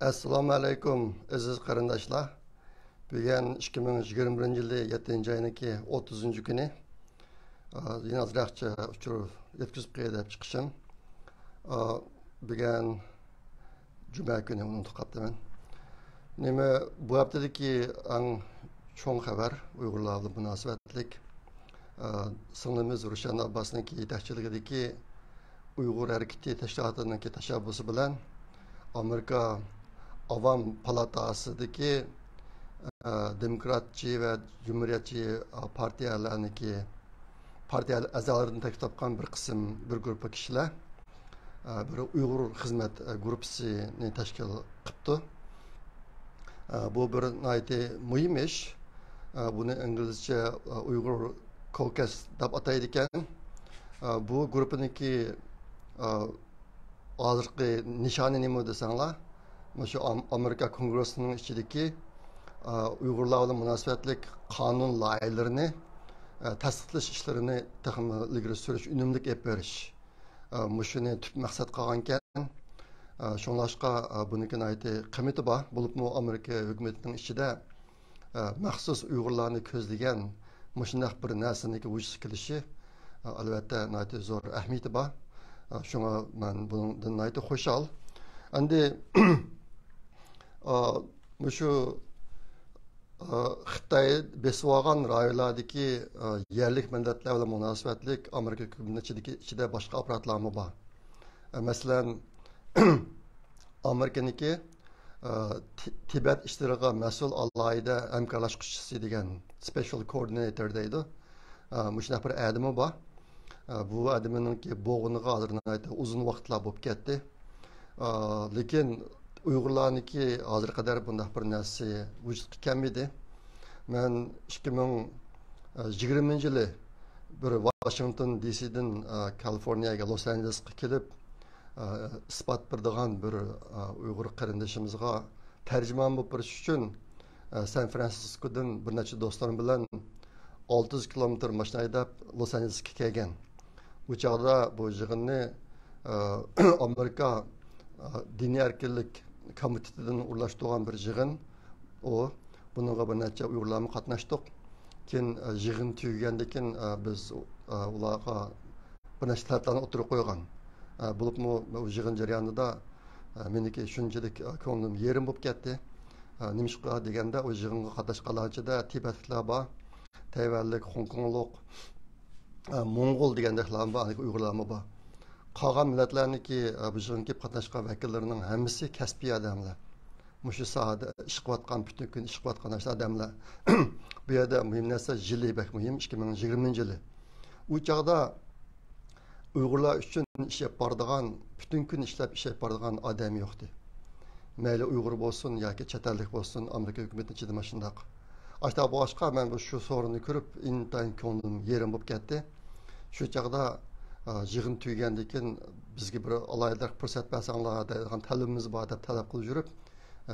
Assalomu alaykum aziz qarindoshlar. Bugun 2021 yili 7-oyning 30-kuni yana azroqcha uchur yetkazib qo'yib chiqishim. Bugun juma kuni uni to'xtatdim. Nima bu haftadagi eng cho'ng xabar Uyg'urlar bilan munosabatlik singlimiz Rushan Abbosning yetakchiligidagi Uyg'ur harakati tashkilotining tashabbusi bilan Amerika Avam Palatasidagi demokratçı ve cumhuriyetçi partiya a'zolaridan tashkil topgan bir guruh kishilar bir Uyg'ur xizmat guruhisini tashkil qilibdi. Bu bir muhim ish. Buni inglizcha Uyg'ur Caucus deb ataydi ekan. Bu guruhniki hozirgi nishoni nima desanglar, şu Amerika Kongresining ichidagi Uyg'urlar bilan munosabatlik qonun loyihalarini tasdiqlash ishlarini ilgari surish, unumlik olib berish. Shuni tub maqsad qilgan ekan. Shunlashqa buniki qimati bor. Bo'libmi Amerika hukumatining ichida maxsus Uyg'urlarni ko'zlagan shunday bir narsaniki vujudga kelishi albatta zo'r ahamiyati bor. Shunga men bundan xushal. Endi şu Xitay besib olgan rayonlardagi yerlik millatlar bilan munosabatlik Amerika hukumatidagi ichida boshqa aparatlarmi bor. Masalan, Amerikaniki Tibet ishlariga mas'ul alohida hamkorlashuvchisi degan special coordinator deydi. Shunday bir adami bor. Bu adamninki bo'g'iniga hozir uzun vaqtlar bo'lib ketdi. Lekin Uyg'urlarniki hozir qadar bunday bir narsa vujudga kelmadi. Men 2020-yili bir Washington DC'dan Kaliforniyaga, Los Angelesga kelib isbot berdigan bir Uyg'ur qarindoshimizga tarjimon bo'lib berish uchun San Fransiskodan bir necha do'stlarim bilan 600 kilometr mashina haydab Los Angelesga kelgan. Bu chog'da bu yig'inni Amerika diniy erkinlik komitetidan urlashtirgan bir yig'in. Bununla bir necha Uyg'urlarni qatnashdik. Keyin yig'in tugagandan keyin biz ularga bir necha talablarni o'tirib qo'ygan. Bo'libmi bu yig'in jarayonida meniki shunchalik ko'nglim yerim bo'lib ketdi. Nimishqa deganda o yig'inga qatnashganlar ichida Tibetliklar bor, Tayvanlik, Hongkonglik, Mo'ng'ul degandeklar bor, Uyg'urlarmi bor. Qolgan millatlarniki bu yig'inga kelib qatnashgan vakillarining hammasi kasbiy odamlar. Mushu sohada ish qilayotgan, butun kun ish qilayotgan odamlar. Bu yerda muhim narsa yili bak muhim 2020-yili. U chog'da Uyg'urlar uchun ish olib boradigan, butun kun ishlab ish olib boradigan odam yo'qdi. Mayli Uyg'ur bo'lsin yoki chet ellik bo'lsin, Amerika hukumatining ichida mana shundoq. Ashta boshqa men shu so'rinni ko'rib, intayin ko'nglim yerim bo'lib ketdi. Shu chog'da yig'in tugagandan keyin bizga bir alohida fursat bersanglar degan talabimiz bor deb talab qilib yurib,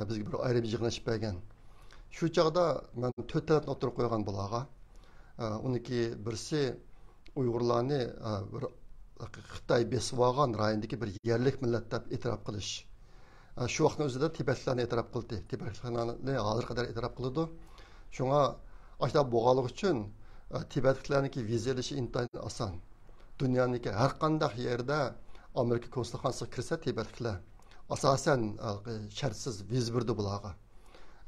bizga bir ayrı bir yig'inlashib bergan. Shu chog'da men 4 talabni o'tirib qo'ygan bularga. Uniki birisi Uyg'urlarni bir Xitoy besib olgan rayondagi bir yerlik millat deb e'tirof qilish. Shu vaqtning o'zida Tibetlarni e'tirof qildi. Tibetlarni hozir qadar e'tirof qildi. Shunga ashta bo'lganlik uchun Tibetliklarniki viza olishi intayin oson. Dunyodagi har qanday yerda Amerika konstitutsiyasiga kirsa Tibetliklar asosan shartsiz viza berdi bularga.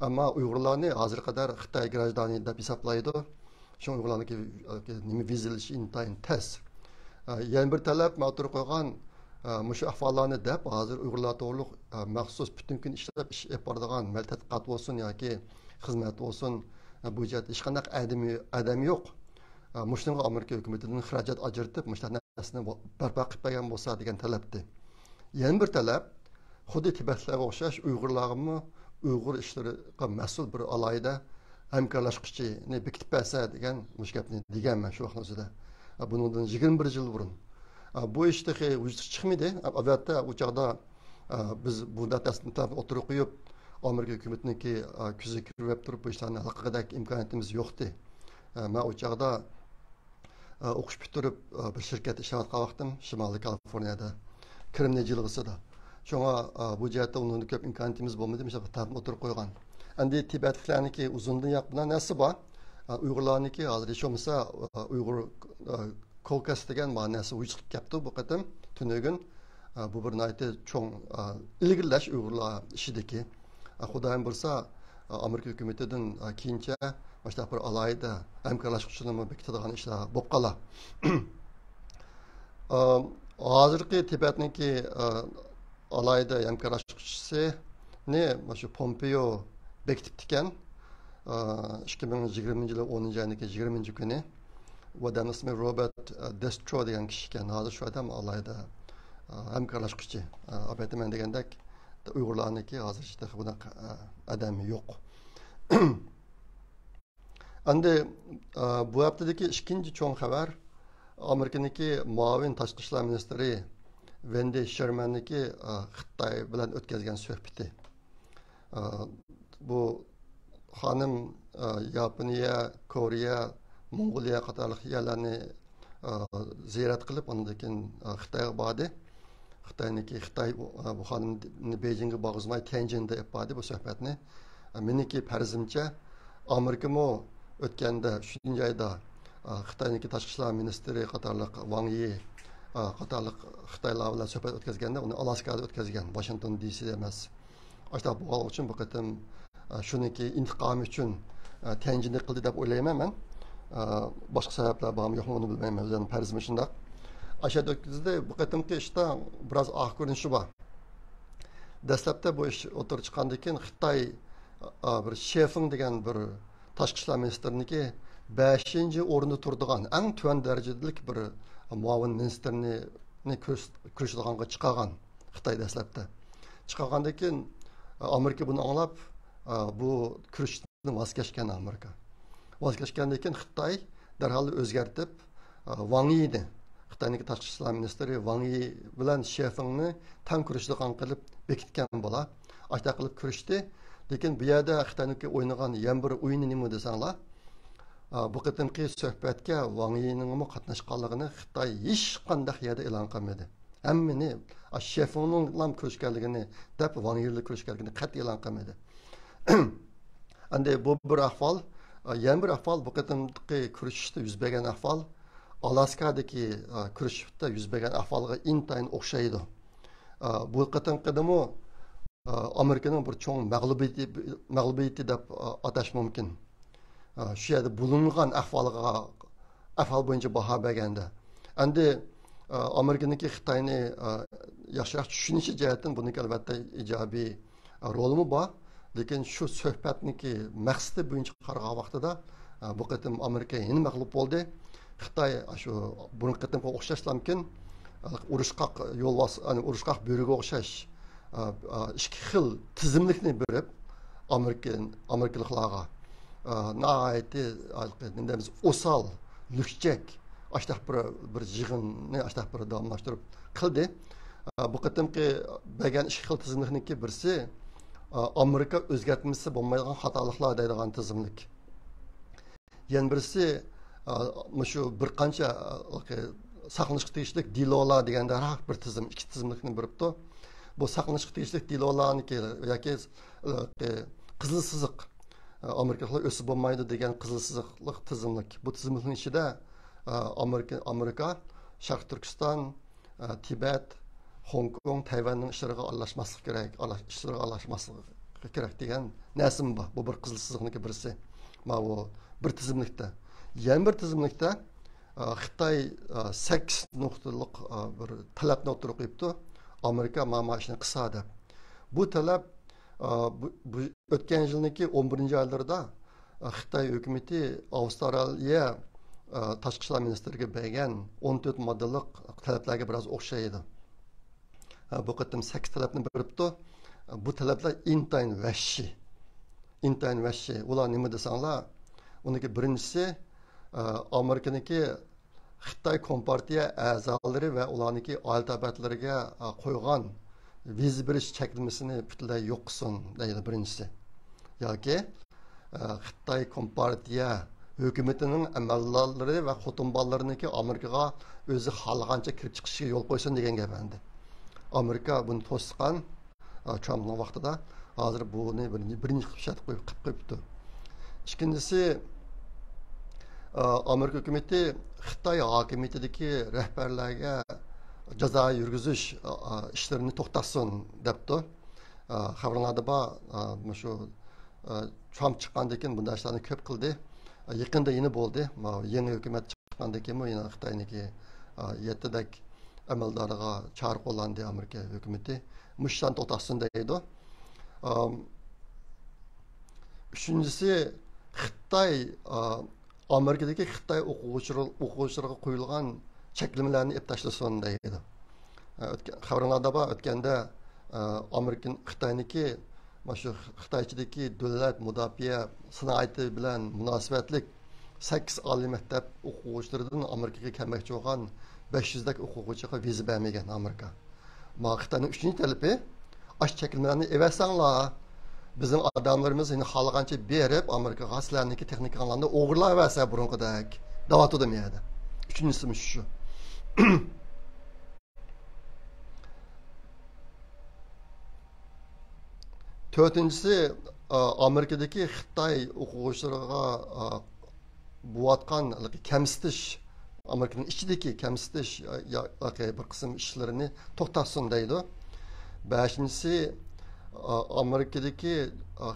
Ammo Uyg'urlarni hozir qadar Xitoy grajdani deb hisoblaydi. Shu Uyg'urlarniki nima viza olishi intayin tez. Yana bir talab o'tirib qo'ygan mushu ahvollarni deb hozir Uyg'urlar to'g'riliq maxsus butun kun ishlab ish olib boradigan tadqiqot bo'lsin yoki xizmat bo'lsin, bu yerda hech qanday adam yo'q. Mushunga Amerika hukumatidan xarajat ajratib, mushunday narsani barpo qilib bergan bo'lsa degan talabdi. Yana bir talab xuddi Tibetlarga o'xshash Uyg'urlarni Uyg'ur ishlariga mas'ul bir alohida hamkorlashuvchini bekitib bersa degan mushgapni deganman shu vaqtning o'zida. Bundan 21 yil burun. Bu ishda vujudga chiqmadi. Albatta u chog'da biz bu datasini o'tirib qo'yib Amerika hukumatiniki ko'zi kirib turib bu ishlarni hal qilgandek imkoniyatimiz yo'qdi. Men u chog'da o'qish bitirib bir shirkatda ishlayotgan vaqtim Shimoliy Kaliforniyada, Kirimni jilg'isida. Şoňa bu jihatda ununy köp imkaniyetimiz bolmady, mesela tapyp oturup koygan. Endi Tibetliklarniki uzundan yak bilen näsi bar? Uygurlarniki hazır hiç olmasa Uygur Kolkas degan manası uçup kepti bu qatam tünögün. Bu bir nayte çoğun ilgilileş Uygurlar işideki. Xudayım bolsa Amerika hükümetinden keyinçe başta bir alayda hemkarlaşıqçılığını bekitadigan işler bop qala. Hazırki Tibetniki alayda hemkarlaşıqçısı ne şu Pompeo bekitip diken 2020 yılı 10. ayındaki 20. günü bu adam ismi Robert Destro degan kishi ekan. Hozir shu odam alayda hamkorlashuvchi. Albatta men degandek Uyg'urlarniki hozir işte bunaqa odami yo'q. Endi bu haftadagi ikkinchi cho'ng xabar Amerikaniki muavin tashqi ishlar ministri Wendy Shermanniki Xitoy bilan o'tkazgan suhbati. Bu hanım Yaponiya, Koreya, Mongoliya qatorliq yerlarni ziyorat qilib, undan keyin Xitoyga bordi. Xitoy bu xonimni Beijingga borg'izmay Tianjinda yapadi bu suhbatni. Meniki farzimcha Amerikamo o'tganda 3 oyda Xitoyniki tashqi ishlar ministri qatorliq Wang Yi qatorliq Xitoylar bilan suhbat o'tkazganda uni Alaskada o'tkazgan, Washington DC'da emas. Ashta bu uchun bu qatam shuniki intiqom uchun Tianjinda qildi deb o'ylayman men. Başka sebepler bağımı yok mu onu bilmem. Özlerim perzim içinde. Aşağıda öküzde bu kadınki işte biraz ah görünüşü var. Dastlapta bu iş otur çıkandıkken Xitay bir şefin degen bir tashqi ishlar ministrniki 5. o'rinda turadigan eng tuvan darajadalik bir muavin ministrni ko'rishadiganga chiqargan Xitoy dastlapda. Chiqargandan keyin Amerika buni anglab bu kurashdan voz kechgan Amerika. Voz kechgandan keyin Xitoy darhol o'zgartib Wang Yi'ni Xitoyniki tashqi ishlar ministri Wang Yi bilan Shefingni tang kurashadigan qilib bekitgan bo'la. Ashta qilib kurashdi. Lekin bu yerda Xitoyniki o'ynagan yana bir o'yini nima desanglar, bu qatimki suhbatga Wang Yi'ning qatnashganligini Xitoy hech qanday yerda e'lon qilmadi. Hammani Shefingning bilan kurashganligini deb Wang Yi bilan kurashganligini qat'iy e'lon qilmadi. Endi bu bir ahvol. Yana bir ahvol bu qatimki kurashishda yuz bergan ahvol Alaskadagi kurashishda yuz bergan ahvolga intayin o'xshaydi. Bu qatimqidimi Amerikaning bir cho'ng mag'lubiyati deb atash mumkin. Shu yerda bulingan ahvol bo'yicha baho berganda. Endi Amerikaniki Xitoyni yaxshiroq tushunishi jihatdan buniki albatta ijobiy rolimi bor. Lekin shu suhbatniki maqsadi bo'yicha qaragan vaqtida bu qatim Amerika yana mag'lub bo'ldi. Xitoy shu burun qatimga o'xshash mumkin. Urushqoq yo'lbos, urushqoq bo'riga o'xshash ikki xil tizimlikni berib Amerikaliklarga nihoyatda nendamiz o'sal, lukchak ashtaq bir yig'inni ashtaq bir davomlashtirib qildi. Bu qatimki bergan ikki xil tizimlikniki birsi Amerika o'zgartmasi bo'lmaydigan xatoliklar deydigan tizimlik. Yana birisi shu bir qancha saqlanishga tegishli dilolar deganda bir tizim, ikki tizimlikni beribdi. Bu saqlanishga tegishli dilolarniki yoki qizil siziq Amerikaliklar o'sib bo'lmaydi degan qizil siziqlik tizimlik. Bu tizimlikning ichida Amerika, Sharq Turkiston, Tibet, Hong Kong, Tayvanning ishlariga aralashmaslik kerak degan nasim bor. Bu bir qizil siziqniki birisi. Mana bu bir tizimlikda. Yana bir tizimlikda Xitoy 8 nuqtalik bir talabni o'tirib qo'yibdi. Amerika mana ishni qilsa deb. Bu talab o'tgan yilniki 11 oylarda Xitoy hukumati Avstraliya tashqi ishlar ministriga bergan 14 moddalik talablarga biroz o'xshaydi. Bu qatim 8 talabni beribdi. Bu talablar intayin vahshiy. Ular nima desanglar, uniki birinchisi Amerikaniki Xitoy Kompartiya a'zolari va ularniki oila tabatlariga qo'ygan viza berish cheklanmasini butunlay yo'q qilsin deydi birinchisi. Yoki Xitoy Kompartiya hukumatining amaldorlari va xotin bolalarniki Amerikaga o'zi xohlagancha kirib chiqishiga yo'l qo'ysin degan gap endi. Amerika buni to'sgan Trumpning vaqtida hozir buni birinchi shart qo'yib qo'yibdi. Ikkinchisi Amerika hukumati Xitoy hokimiyatidagi rahbarlarga jazo yurgizish ishlarini to'xtatsin debdi. Xabarlarda bor shu Trump chiqqandan keyin bunday ishlarni ko'p qildi. Yaqinda yeni bo'ldi. Yangi hukumat chiqqandan keyin yana Xitoyniki 7 dak amaldoriga chora qo'llandi Amerika hukumati. Mushtan to'xtatsin deydi. Uchinchisi Xitoy Amerikadagi Xitoy o'quvchilarga qo'yilgan cheklamalarni ep tashlasin deydi. Xabarlarda bor o'tganda Amerikan Xitoyniki shu Xitoychidagi davlat mudofaa sanoati bilan munosabatlik 8 oliy maktab o'quvchilaridan Amerikaga kelmoqchi bo'lgan 500 dak o'quvchiga viza bermagan Amerika. Xitoyning 3-chi talabi ash cheklamalarni eversanglar bizim adamlarımız yine xalqancha berib Amerikaga sizlarniki texnikalarni o'g'irlab versa burunqidek davat edemaydi. Üçüncüsü şu. Dördüncüsü Amerika'daki Xitoy o'quvchilariga bo'layotgan kamsitish, Amerikaning ichidagi kamsitish bir qism ishlarini to'xtatsin deydi. Beshinchisi Amerika'daki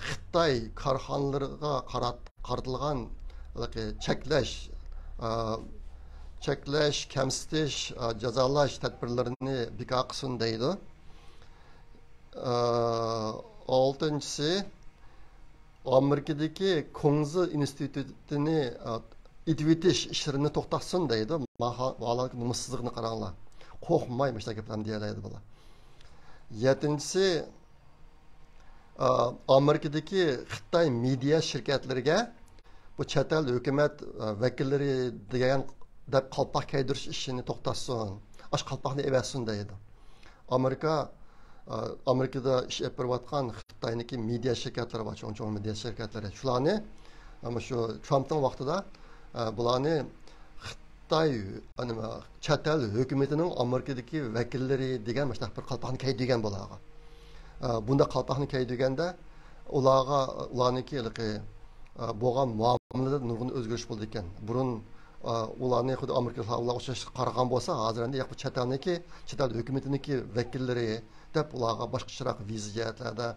Xitoy korxonalariga qaratilgan cheklash, kamsitish, jazolash tadbirlarini bekor qilsin deydi. Oltinchisi Amerika'daki Kongzi institutini itibitish ishlarini to'xtatsin deydi. Vallahi numussizlikni qaranglar. Qo'rqmay mana shu gaplarni deyiladi bular. Yettinchisi Amerika'daki Xitoy media şirketleriga bu chet el hukumat vakillari degan deb qalpoq kaydirish ishini to'xtatsin. Ash qalpoqni evasin deydi. Amerikada ish olib berayotgan Xitoyniki media şirketlari bor, cho'ng media şirketlari. Shularni ama shu Trumpning vaqtida bularni Xitoy chet el hukumatining Amerikadagi vakillari degan mana shu bir qalpoqni kaydirgan bo'ladi. Bunda qalpoqni kaydırganda ularniki bo'lgan muomalada nurg'un o'zgarish bo'ldi ekan. Burun ularni xuddi Amerikaliklarga o'xshash qaragan bo'lsa, hozir endi yo'q chet el hukumatiniki vakillari deb ularga boshqacharoq viziyatlarda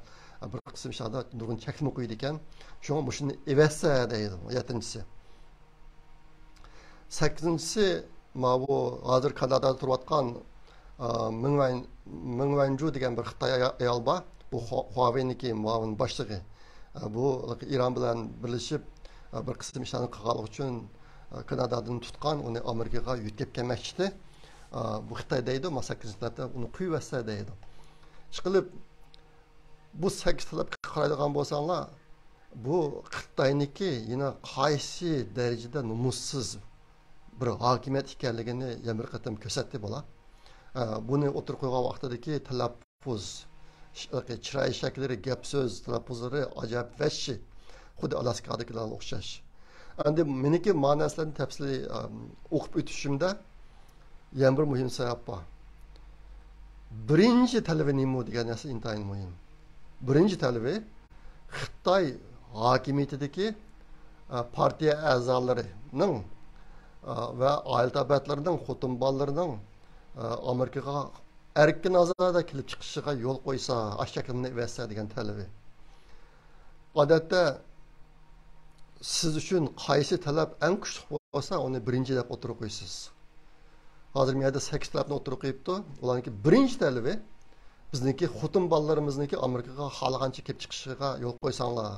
bir qism ishlarda nurg'un cheklama qo'ydi ekan. Shunga bu shuni evassa deydi 7-si. 8-si bu hozir Kanadada turayotgan Meng Wanzhou degan bir Xitoy ayol bor. Bu Huawei'niki muavin boshlig'i. Bu Iran bilan birlashib bir qism ishlarni qilganlik uchun Kanadadan tutgan, uni Amerikaga yetkazib kelmoqchi. Bu Xitoy deydi, 8-talabda uni quyvasa deydi. Chiqilib bu 8-talabga qaraydigan bo'lsanglar, bu Xitoyniki yana qaysi darajada numussiz bir hokimiyat ekanligini yana bir qatam ko'rsatdi bo'lar. Buni o'tirib qo'ygan vaqtidagi talaffuz, chiroy shaklari, gap so'z talaffuzlari ajoyib vahshiy, xuddi Alaskadagilarga o'xshash. Endi meniki ma'nosini tafsili o'qib o'tishimda yana bir muhim sabab bor. Birinchi talabi nima degan narsa intayin muhim. Birinchi talabi Xitoy hokimiyatidagi partiya a'zolarining va oila tabiatlarining, xotin bolalarining Amerikaga erkin azada kelib chiqishiga yo'l qo'ysa, ashakilni versa degan talabi. Odatda siz uchun qaysi talab eng kuchli bo'lsa, uni birinchi deb o'tirib qo'ysiz. Hozir men yerda 8 talabni o'tirib qo'yibdi. Ularniki birinchi talabi bizniki xotin bolalarimizniki Amerikaga xohlagancha kelib chiqishiga yo'l qo'ysanglar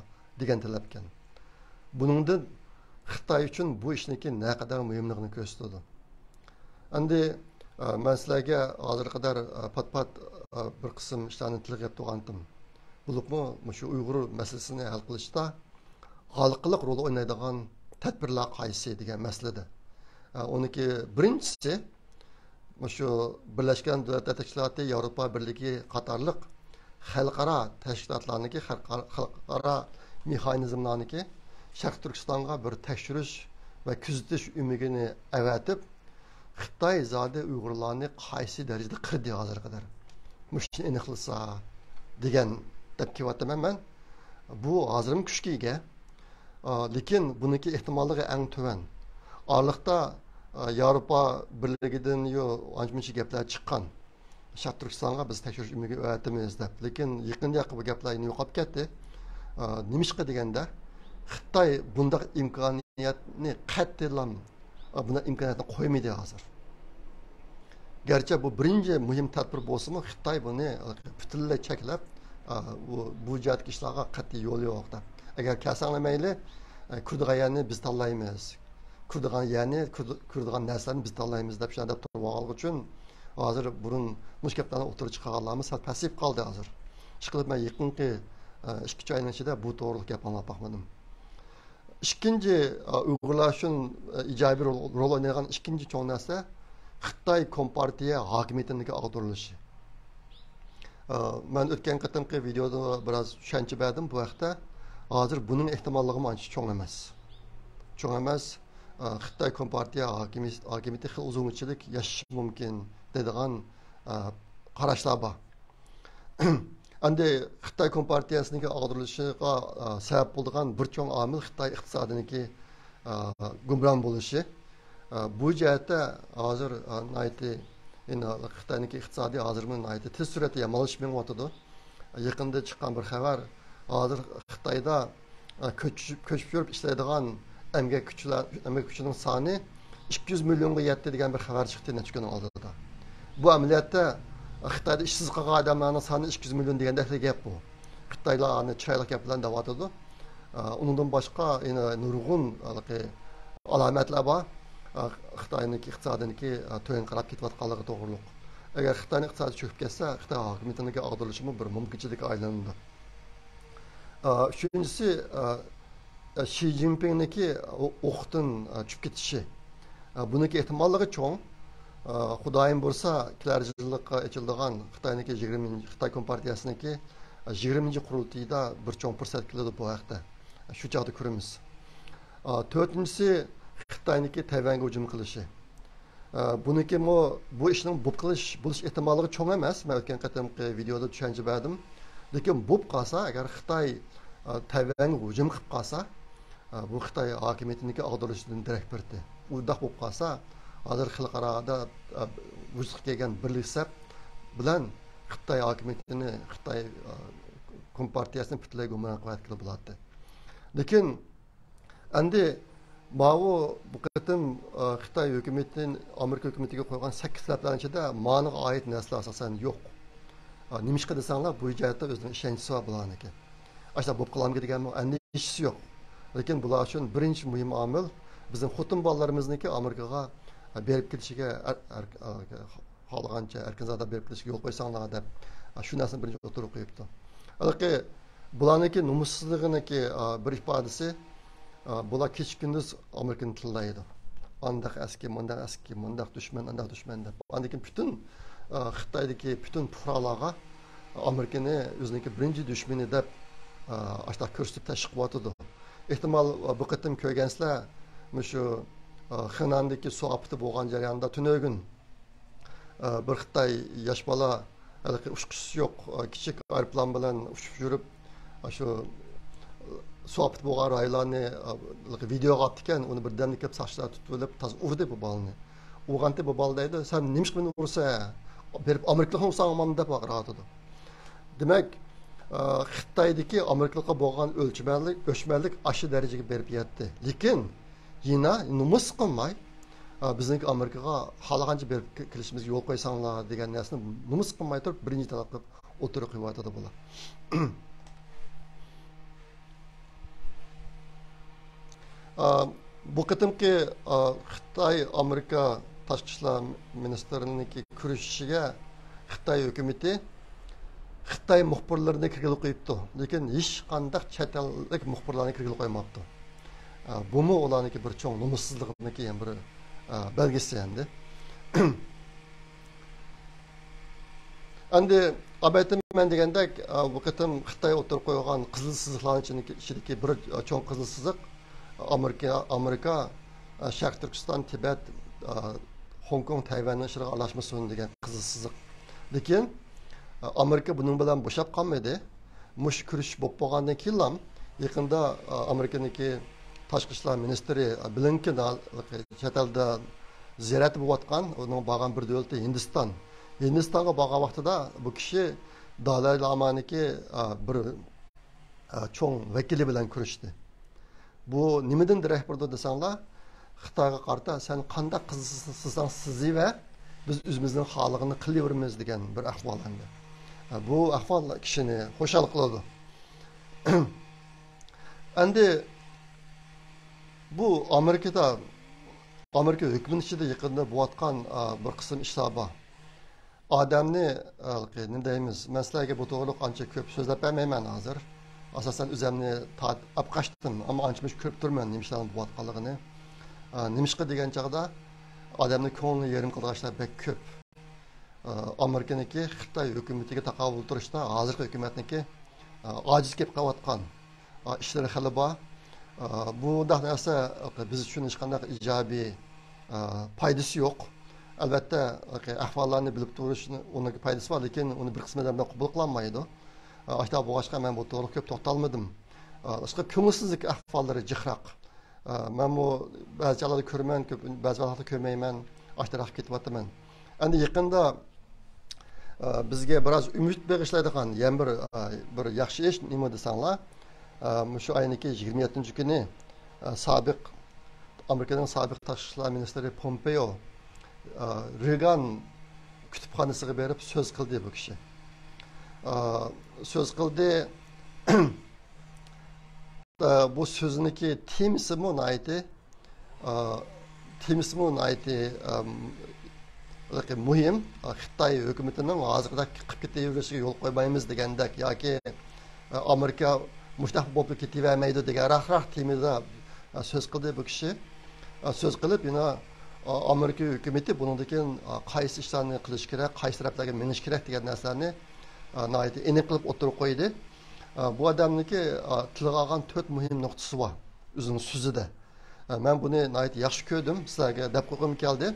degan talab ekan. Buningdan Xitoy uchun bu ishniki naqadar muhimligini ko'rsatadi. Endi men sizlarga hozir qadar pat bir qism ishlarni tilga qo'ygandim. Bo'libmi shu Uyg'ur masalasini hal qilishda xalqlik rol o'ynaydigan tadbirlar qaysi degan masalada. Uniki birinchisi shu Birlashgan Davlatlar Tashkiloti, Yevropa Birligi qatorliq xalqaro tashkilotlarniki, xalqaro mexanizmlarniki Sharq Turkistonga bir tekshirish va kuzatish umidini avatib Xitoy zodi Uyg'urlarni qaysi darajada qirdi hozir qadar. mushni aniqlasa degan deb kelyapman men. Bu hozir ham kuchga ega. Lekin buniki ehtimolligi eng tuvan. Orliqda Yevropa birligidan yo ancha-muncha gaplar chiqqan. Sharq Turkistonga biz tekshirish umidi o'tamiz deb. Lekin yaqinda bu gaplar yo'qolib ketdi. Nimishqa deganda Xitoy bunday imkoniyatni qat'iyan buna imkoniyatni qo'ymaydi hozir. Gerçi bu birinci muhim tadbir bo'lsa-mu, Xitoy buni butunlay cheklab, bu jihatga ishlarga qat'iy yo'l yo'q deb. Agar kasanlamayli, kurdigan yerni biz tanlaymiz. Kurdigan yerni, kurdigan narsalarni biz tanlaymiz deb shunday turib olgan uchun hozir burun mushkaplarni o'tirib chiqarganlarimiz sal pasib qoldi hozir. Ishqilib men yaqinqi 2 oyning ichida bu to'g'riliq gap anglab baxmadim. İkinci Uyg'urlar uchun ijobiy rol o'ynagan ikkinchi cho'ng narsa Xitoy Kompartiya hokimiyatiga ag'darilishi. Men o'tgan qatimqi videoda biroz tushuncha berdim bu vaqtda. Hozir buning ehtimolligi ancha cho'ng emas. Cho'ng emas. Xitoy Kompartiya hokimiyati xil uzunchilik yashashi mumkin deydigan qarashlar bor. Endi Xitoy Kompartiyasining ag'darilishiga sabab bo'lgan bir cho'ng omil Xitoy iqtisodiniki gumron bo'lishi. Bu jihatda hozir Xitoyning iqtisodiy hozir tez suratda yomonlashmayotdi. Yaqinda chiqqan bir xabar hozir Xitoyda ko'chib yurib ishlaydigan emgak kuchining soni 200 millionga yetdi degan bir xabar chiqdi necha kun oldida. Bu amaliyotda Xitoyda ishsiz qolgan odamlarning soni 200 million deganda gap bu. Xitoylarni chiroyli gap bilan davatadi. Undan boshqa nurg'un alomatlar bor. Xitoyning iqtisodiniki to'yin qarab ketayotganligi to'g'riliq. Agar Xitoyning iqtisodi cho'kib ketsa, Xitoy hokimiyatiga ag'darilishi bir mumkinchilikka aylandi. Uchinchisi Xi Jinpingniki o'qdan tushib ketishi. Buniki ehtimolligi cho'ng. Xudoyim bo'lsa, kelar yillikqa ochiladigan Xitoyniki 20 Xitoy Kompartiyasiniki 20-qurultiyda bir cho'ng fursat keladi bu haqda. Shu chog'da ko'ramiz. To'rtinchisi Xitoyniki Tayvanga hujum qilishi. Buniki bu ishning bo'lish ehtimolligi cho'ng emas. Men o'tgan qatimqi videoda tushuncha berdim. Lekin bo'lib qolsa, agar Xitoy Tayvanga hujum qilib qolsa, bu Xitoy hokimiyatining ag'darilishidan darak berdi. Undaq bo'lib qolsa, hozir xalqarada vujudga kelgan birliklar bilan Xitoy hokimiyatini, Xitoy Kompartiyasini butunlay gumron qilib bo'ladi. Lekin endi bu qatim Xitoy hukumatining Amerika hukumatiga qo'ygan 8 talablar ichida ma'noga oid narsalar asosan yo'q. Nimishqa desanglar bu jihatda o'zining ishonchi bor bularniki. Ashta bo'lib qolamga degan andishisi yo'q. Lekin bular uchun birinchi muhim omil bizning xotin bolalarimizniki Amerikaga berib ketishiga xohlagancha erkinzoda berib ketishiga yo'l qo'ysanglar deb shu narsani birinchi o'tirib qo'yibdi. Halbuki bularniki nomussizliginiki bir ifodasi bular kech kunduz Amerikani tillaydi. Andaq aski, mundaq dushman deb. Andikin butun Xitoydagi butun fuqarolarga Amerikani o'ziniki birinchi dushmani deb ashta ko'rsatib tashib qo'yadi. Ehtimol bu qatim ko'rgansizlar shu Xinandagi suv opti bo'lgan jarayonda tunögün bir Xitoy yosh bola uçqusi yo'q kichik aeroplan bilan uchib yurib shu suv opti bo'lgan rayonlarni videoga olib ekan, uni birdamlik qilib sochlar tutib olib toz urdi bu bolani. Urganda bu bola deydi, "Sen nimish bilan ursa, berib Amerikaga so'ngman" deb baqiradi. Demak, Xitoydagi Amerikaga bo'lgan o'chmanlik aşı darajaga berib yetdi. Lekin yine numus qilmay bizniki Amerikaga xohlagancha berib kirishimizga yo'l qo'ysanglar degan narsani numus qilmay turib birinchi talab qilib o'tirib qo'yadi bular. Bu qatimki Xitoy Amerika tashqi ishlar ministrlarining kurishiga Xitoy hukumati Xitoy muxbirlarini kirgizib qo'yibdi. Lekin hech qanday chet ellik muxbirlarni kirgizib qo'ymabdi. Bu ularniki bir cho'ng nomussizligining ham bir belgisi endi. Endi abaytman degandek bu qatim Xitoy o'tirib qo'ygan qizil siziqlarning ichidagi bir cho'ng qizil siziq Amerika Sharq Turkiston, Tibet, Hong Kong, Tayvanning ishga aralashmasin degan qizil siziq. Lekin Amerika bunun bilan bo'shab qolmaydi. Mush kirish bo'lib bo'lgandan keyin ham yaqinda Amerikaniki tashqi ishlar ministri Blinken chet elda ziyorat bo'layotgan, uning borgan bir davlati Hindiston. Hindistonga borgan vaqtida bu kishi Dalay Lamaniki bir cho'ng vakili bilan ko'rishdi. Bu nimadan darak berdi desanglar, Xitoyga qarata sen qanday qilsang siziva biz o'zimizning xohlig'ini qilaveramiz degan bir ahvol endi. Bu ahvol kishini xo'shal qiladi. Endi bu Amerika hukumati ichida yaqinda bo'layotgan bir qism ishlar bor. Odamni nima deymiz? Men sizlarga bu to'g'riliq ancha ko'p so'zlab bermayman hozir. Asosan o'zimni apqashdim, ammo ancha ko'p turman nima ishlar bo'layotganligini. Nimishqa degan chog'da odamni ko'nglini yerim qilg'ashlar bek ko'p. Amerikaniki Xitoy hukumatiga taqobil turishda hozirgi hukumatniki ojiz kelib qolayotgan ishlari hali bor. Bu narsa biz uchun hech qanday ijobiy foydasi yo'q. Albatta ahvollarni bilib turishni uning foydasi bor, lekin uni bir qismidan qabul qilinmaydi. Hatta bu boshqa men bu to'g'ri ko'p to'xtalmadim. Boshqa ko'ngilsizlik ahvollari jiqroq. Men bu ba'zi joylarda ko'rman, ba'zi vaqtlarda ko'rmayman, ashtaraq ketyapman. Endi yaqinda bizga biroz umid bag'ishlaydigan yana bir yaxshi ish nima desanglar, shu oyning 27-kuni sobiq Amerikaning sobiq tashqi ishlar ministri Pompeo Reagan kutubxonasiga berib so'z qildi bu kishi. Söz qildi. Bu sözüneki temsimi nayti muhim. Xitoy hukumatining hozirda qilib ketaverishiga yo'l qo'ymaymiz degandek yoki Amerika mushtaq bo'lib ketavermaydi degan rahrar temida so'z qildi bu kishi. So'z qilib, yana Amerika hukumati bundan keyin qaysi ishlarni qilish kerak, qaysi taraflarga minish kerak degan narsalarni nayti aniq qilib o'tirib qo'ydi. Bu adamniki tilga olgan 4 muhim nuqtasi bor o'zining so'zida. Men buni nayti yaxshi ko'rdim, sizlarga deb qo'ygim keldi.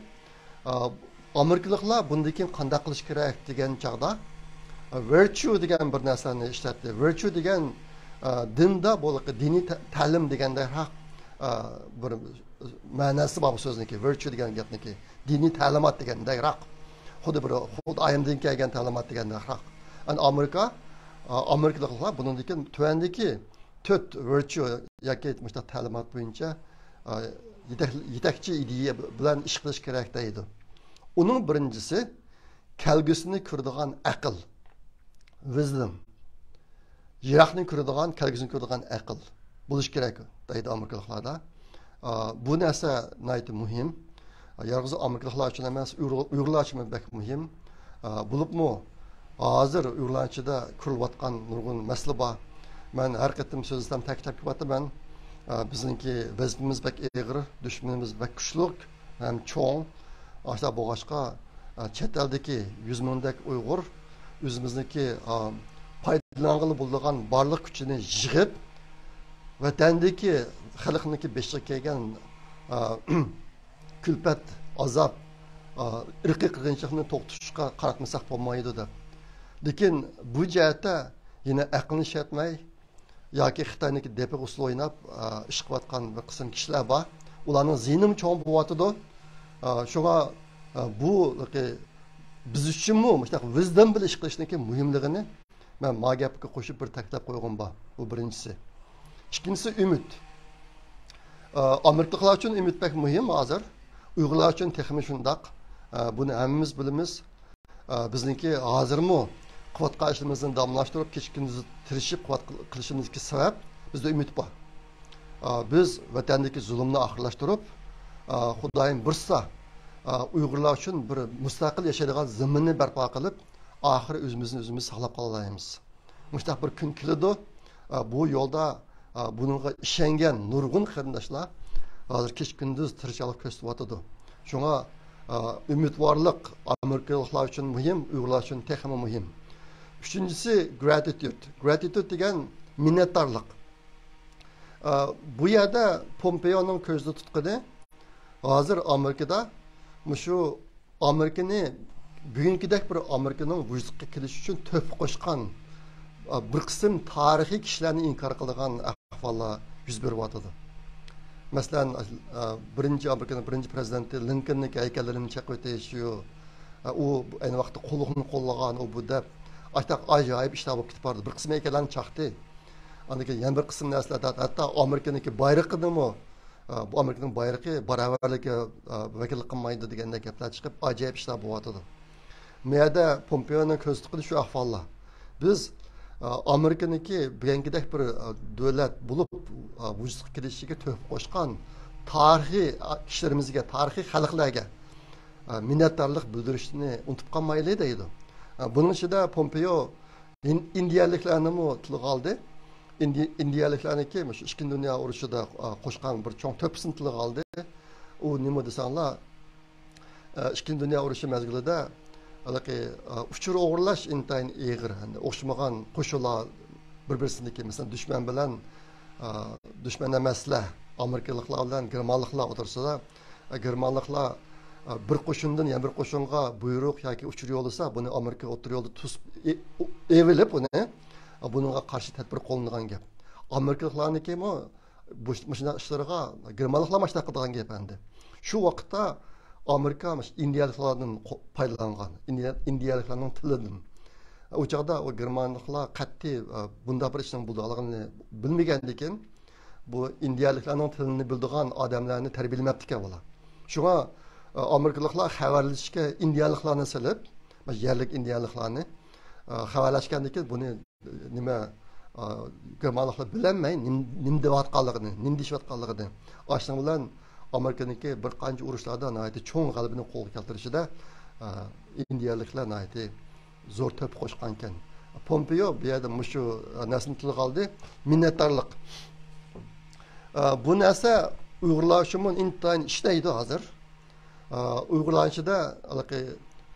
Amerikaliklar bundan keyin qanday qilish kerak degan chog'da virtue degan bir narsani ishlatdi. Virtue degan dinda bo'lib diniy ta'lim deganda bir ma'nosi bor bu so'zniki. Virtue degan gapniki diniy ta'limot degandaroq. Xuddi ayamdan kelgan ta'limot degandaroq. Amerikaliklar bundan keyin tuvandagi 4 virtue yoki aytmoqda ta'limot bo'yicha yetakchi ideya bilan ish qilish kerak deydi. Uning birinchisi kelgusini ko'radigan aql, wisdom. Yiroqni ko'radigan, kelgusini ko'radigan aql bo'lish kerak deydi Amerikaliklarda. Bu narsa nayt muhim. Yalnız Amerikalılar için emas, Uyg'urlar için bek muhim. Bulupmu hozir Uyg'urlarchida kurilayotgan nurg'un masala bor. Men har qatim so'zlarim ta'kidlab kelyapman. Bizningki vazifamiz bek og'ir, dushmanimiz bek kuchli ham cho'ng. Ashta bo'g'ashqa chet eldagi 100 mingdak Uyg'ur o'zimizniki foydalang'ili bo'lgan barliq kuchini yig'ib vatandagi xalqniki beshiga kelgan külpet, azap, irqiy qirg'inchilikni to'xtatishga qaratmasak bo'lmaydi deb. Lekin bu jihatda yana aqlni ishlatmay yoki Xitoyniki depi usul o'ynab ish qilayotgan bir qism kishilar bor. Ularning zihni cho'ng bo'lyotidi. Shunga bu biz uchunmi mushaq wisdom bilan ish qilishniki muhimligini men ma gapga qo'shib bir ta'kidlab qo'yg'im bor. Bu birinchisi. Ikkinchisi umid. Amerikalılar uchun umid bek muhim hozir. Uyg'urlar uchun texmi shundoq. Buni hammamiz bilamiz. Bizniki hozirmi quvvatqa ishimizni davomlashtirib, kech-kunduz tirishib quvvat qilishimizga sabab bizda umid bor. Biz vatandagi zulmni oxirlashtirib, Xudoyim birsa Uyg'urlar uchun bir mustaqil yashaydigan zaminni barpo qilib, oxiri o'zimizni saqlab qolaymiz. Mushtaq bir kun keladi. Bu yo'lda bunga ishongan nurg'un qarindoshlar hozir kech-kunduz tirishchilik ko'rsatyapti. Shunga umidvorlik Amerikaliklar uchun muhim, Uyg'urlar uchun texmi muhim. Üçüncüsü gratitude. Gratitude degan minnatdorlik. Bu yerda Pompeo'nun ko'zda tutqani hozir Amerikada shu Amerikani bugünkidek bir Amerika'nın vücudga kelishi uchun töhfa qo'shgan bir qism tarixiy kishilarni inkor qilgan ahvollar yuz beryotidi. Masalan, birinchi Amerikaning birinchi prezidenti Linkolnning haykallarini chaqib o'tishiyu, u ayni vaqtda qo'lliqni qo'llagan u bu deb ajoyib ishlar bo'lib ketib bordi. Bir qism haykallarni chaqdi. Andan keyin yana bir qism narsalar hatto Amerikaniki bayrog'idimi bu Amerikaning bayrog'i barobarlikka vakillik qilmaydi degandek gaplar chiqib ajoyib ishlar bo'lyotidi. Bu yerda Pompeoning ko'z tiqidi shu ahvollar. Biz Amerikaniki bugünkidek bir davlat bo'lib vujudga kelishiga töhfa qo'shgan tarixiy kishilarimizga, tarixiy xalqlarga minnatdorlik bildirishni unutib qolmaylik deydi. Bunun ichida Pompeo indiyaliklarni tilga oldi. Indiyaliklarniki shu Ikkinchi dunyo urushida qo'shgan bir cho'ng to'pisini tilga oldi. U nima desanglar, Ikkinchi dunyo urushi mezgilida uchur o'g'irlash intayin eg'ir, o'xshamagan qo'shinlar bir-birsiniki, masalan, dushman bilan dushman emaslar, Amerikaliklar bilan germanliklar o'tirsada, germanliklar bir qo'shindan yana bir qo'shinga buyruq yoki uchur yo'llasa, buni Amerika o'tir yo'lda tusib evilib bunga qarshi tadbir qo'llangan gap. Amerikaliklarniki bu ishlarga germanliklar mashta qilgan gap endi. Shu vaqtda Amerika indiyaliklardan paydalangan, indiyaliklarning tilidan. O çağda o germanliklar qat'iy bunda bir ishning bo'lganligini bilmagandan keyin bu indiyaliklarning tilini bildigan odamlarni tarbiyalamabdi ekan bular. Shunga Amerikaliklar xabarlashishga indiyaliklarni silib, yerlik indiyaliklarni xabarlashgandan keyin buni nima germanliklar bilmay, nim deyotganligini, nim deyotganligini. Ashning bilan Amerikaniki bir qancha urushlarda nihoyatda cho'ng g'alabani qo'lga keltirishida indiyaliklar nihoyatda zo'r to'p qo'shgan ekan. Pompeo bu yerda shu narsani tilga oldi, minnatdorlik. Bu narsa Uyg'urlar uchun intayin ishlaydi hozir. Uyg'urlar ichida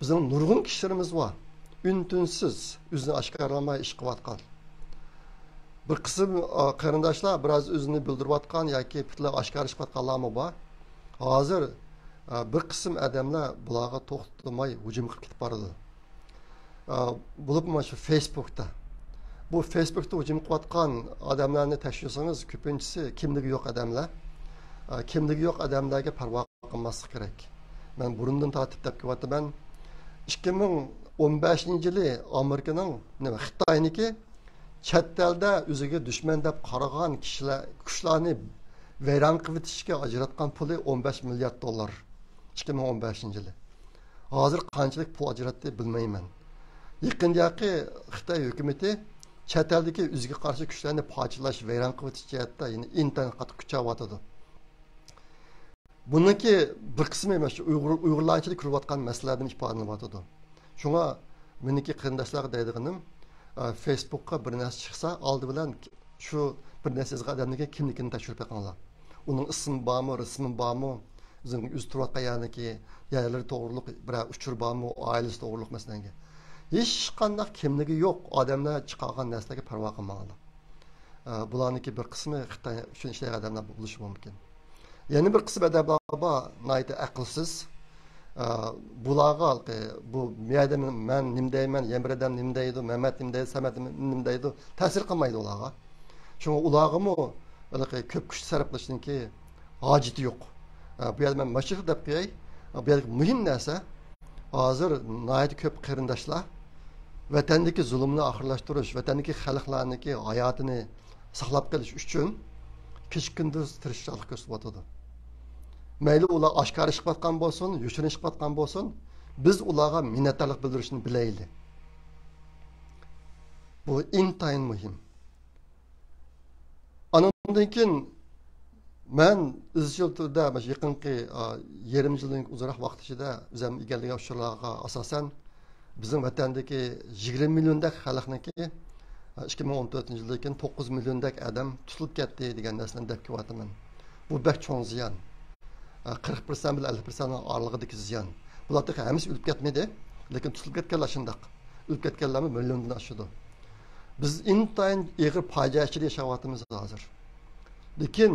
bizning nurg'un kishilarimiz bor.Ün-tunsiz o'zini oshkorlamay ish qilayotgan. Bir qism qarindoshlar biroz o'zini bildirayotgan yoki butunlay oshkor qilayotganlarmi bor. Hozir bir qism odamlar bularga to'xtamay hujum qilib ketib boradi. Bo'lib shu Facebookda. Bu Facebookda hujum qilayotgan odamlarni tashvisangiz, ko'pinchisi kimligi yo'q odamlar. Kimligi yo'q odamlarga parvo qilmaslik kerak. Men burundan tortib deb kelyapman. 2015-yili Amerikaning Xitoyniki chet elda o'ziga dushman deb qaragan kuchlarni vayron qilib o'tishga ajratgan puli 15 milliard dollar. 2015-yili. Hozir qanchalik pul ajratdi bilmayman. Yaqindagi Xitoy hukumati chet eldagi o'ziga qarshi kuchlarni parchalash, vayron qilib o'tish jihatda intayin qattiq kuchayotdi. Buniki bir qismi emas, Uyg'urlar ichida ko'rayotgan masalalardan ifodalanadi. Shunga meniki qarindoshlar deydiganim Facebook'ka bir narsa chiqsa, oldi bilan shu bir narsa yozgan odamning kimligini tekshirib qo'yinglar. Uning ismi bormi, rasmi bormi, o'zining o'z turayotgan yerniki, yerlari to'g'riliq, bir uchur bormi, oilasi to'g'riliq masalanga. Hech qanday kimligi yo'q odamlar chiqargan narsalarga parvo qilmaydi. Bularniki bir qismi Xitoy uchun ishlagan odamlar bo'lishi mumkin. Yana bir qism odamlar bor, nihoyatda aqlsiz. Bularga bu miyada men nim deyman, yana adam nim deydi, Mehmet nim deydi, Samet nim deydi, ta'sir qilmaydi ularga. Shunga ulargami ko'p kuch sarf qilishninki hojati yo'q. Bu yerda men mashhur deb qo'yay. Bu yerda muhim narsa hozir nihoyat ko'p qarindoshlar vatandagi zulmni oxirlashtirish, vatandagi xalqlarniki hayotini saqlab qolish uchun kechikkunduz tirishchilik ko'rsatyapti. Mayli ular oshkor chiqayotgan bo'lsin, yoshirin chiqayotgan bo'lsin, biz ularga minnatdorlik bildirishni bilaylik. Bu intayin muhim. Andan keyin men izchil turda yaqinqi yarim yilning uzoq vaqt ichida o'zim egallagan uchurlarga asosan bizim vatandagi 20 milliondek xalqniki 2014-yildan keyin 9 milliondek odam tutilib ketdi degan narsani deb kelyapman. Bu bek cho'ng ziyon. 40% bilan 50% oralig'idagi ziyon. Bularning hammasi o'lib ketmadi, lekin tutilib ketganlar shundoq. O'lib ketganlar milliondan oshadi. Biz intayin ig'ir fojia ichida yashayapmiz hozir. Lekin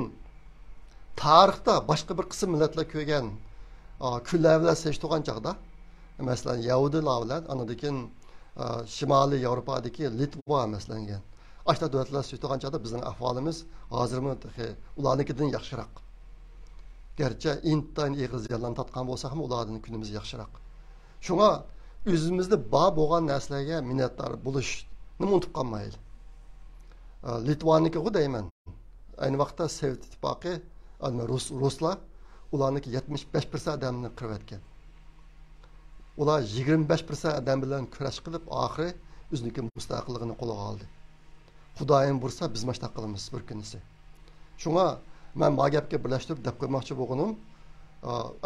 tarixda boshqa bir qism millatlar ko'rgan kunlar bilan sesh turgan chaqda Masalan, Yahudilar bilan anadakin Shimoliy Yevropadagi Litva masalan, ashta davlatlar сөйтgan chaqda bizning ahvolimiz hozirmi ularnikidan yaxshiroq. Gerçi intayin ig'ir ziyonlarni tatgan bo'lsa ham ulardan kunimiz yaxshiroq. Shunga o'zimizda bor bo'lgan narsalarga minnatdor bo'lishni unutib qolmaylik. Litvaniki deyman. Ayni vaqtda Sovet ittifoqi, Ruslar ularniki 75% odamni qirib etgan. Ular 25% adam bilan kurash qilib, oxiri o'ziniki mustaqilligini qo'lga oldi. Xudoyim bursa biz mashta qilamiz bir kunisi. Shunga men bu gapga birlashtirib deb qo'ymoqchi bo'lganim,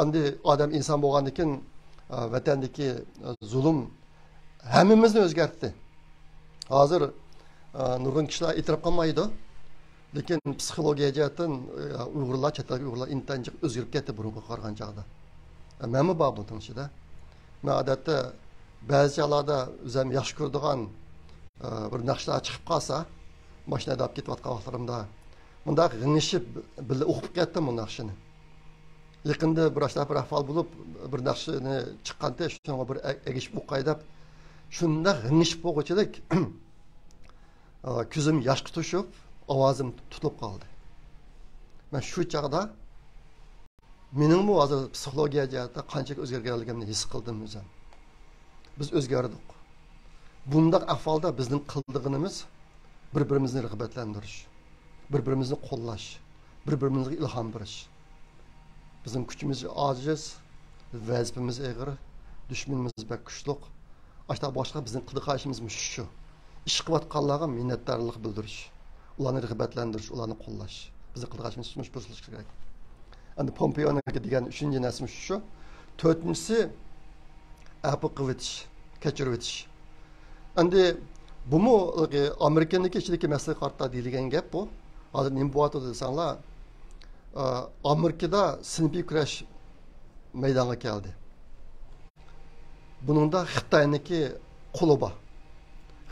endi odam inson bo'lgandan keyin vatandagi zulm hammamizni o'zgartdi. Hozir nurg'un kishilar e'tirof qilmaydi. Lekin psixologiya jihatdan Uyg'urlar, chet el Uyg'urlar intanchiq o'zgarib ketdi burunga qaragan chog'da. Menmi bor bu tinchida? Men odatda ba'zi joylarda o'zim yaxshi ko'radigan bir naqshlar chiqib qolsa, mashinada olib ketayotgan vaqtlarimda bundaq g'ingishib birga o'qib ketdim bu naqshini. Yaqinda bir ahvol bo'lib, bir naqshini chiqqanda shunga bir egishib o'qaydab, shunda g'ingishib o'qichilik ko'zim yoshga tushib, ovozim tutilib qoldi. Men shu chaqda mening bu hozir psixologiya jihatda qancha o'zgarganligimni his qildim o'zim. Biz o'zgardik. Bundaq ahvolda bizning qildig'inimiz bir-birimizni rag'batlantirish, bir-birimizni qo'llash, bir-birimizga ilhom berish. Bizim kuchimiz ojiz, vazifamiz og'ir, dushmanimiz bak kuchli. Ashta boshqa bizning qildiqashimiz shu. Ish qilayotganlarga minnatdorlik bildirish, ularni rag'batlantirish, ularni qo'llash. Bizning qildiqashimiz shu bo'lishi kerak. Endi Pompeo'niki degan 3-chi narsamiz shu. 4-inchisi afv qilitish, kechirib o'tish. Endi bumu Amerikaniki ichidagi masala qarta deyilgan gap bu. Hozir nima bo'lyapti desanglar, Amerikada sinfiy kurash maydonga keldi. Buningda Xitoyniki qo'li bor.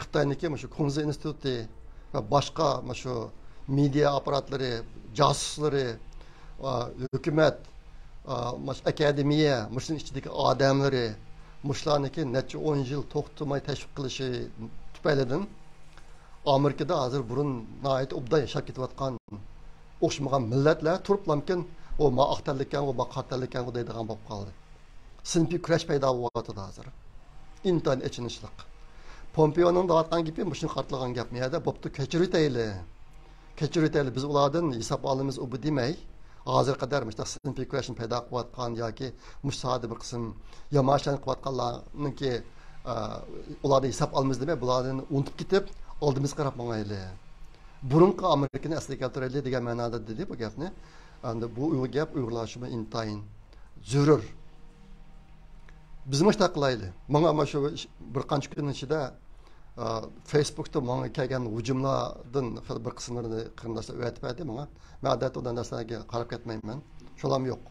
Xitoyniki shu Kunze instituti va boshqa shu media apparatlari, jasuslari, hukumat, akademiya, mushning ichidagi odamlari, mushlarniki necha 10 yil to'xtamay tashviq qilishi tufaylidan Amerikada hozir burun nihoyat obdan yashab ketayotgan o'xshamagan millatlar turiblamkin o ma aqtallikkan va maqatallikkan deydigan bo'lib qoldi. Sinfiy kurash paydo bo'lyapti hozir. Intan echinishliq. Pompeo'ning da'vatgan gapi mushning qartlagan gap miyada bo'pti kechiraylik. Kechiraylik biz ulardan hisob olamiz u bu demay. Hozir qadar sinfiy kurashni paydo qilayotgan yoki musodi bir qism yomashlan qilayotganlarniki ularni hisob olamiz demay, bularni unutib ketib oldimizga qarab mangaylik. Burunqi Amerikani asliga keltiraylik degan ma'noda dedi bu gapni. Endi bu gap uyg'urlashimi intayin zarur. Biz mushta qilaylik. Menga shu bir qancha kun ichida Facebookda menga kelgan hujumlardan bir qismlarini qarindoshlar o'tib berdi menga. Men odatda undan narsalarga qarab ketmayman. Sholam yo'q.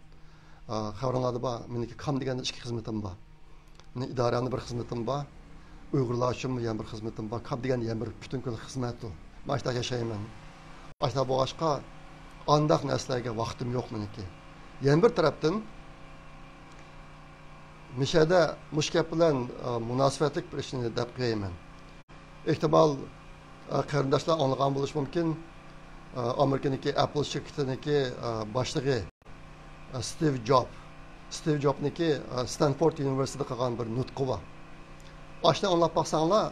Xabarlarda bor, meniki kam degan ichki xizmatim bor. Meni idorani bir xizmatim bor. Uyg'urlar uchun yana bir xizmatim bor. Kam degan yana bir butun kun xizmat u. Başta yaşayman. Başta bu aşka andaq narsalarga vaqtim yo'q meniki. Yana bir tarafdan mishada mushkap bilan munosabatlik bir ishni deb qo'yaman. Ehtimol qarindoshlar anlagan bo'lishi mumkin. Amerikaniki Apple shirkatiniki boshlig'i Steve Jobsniki Stanford University'da qilgan bir nutqi bor. Başta anlab baqsanglar,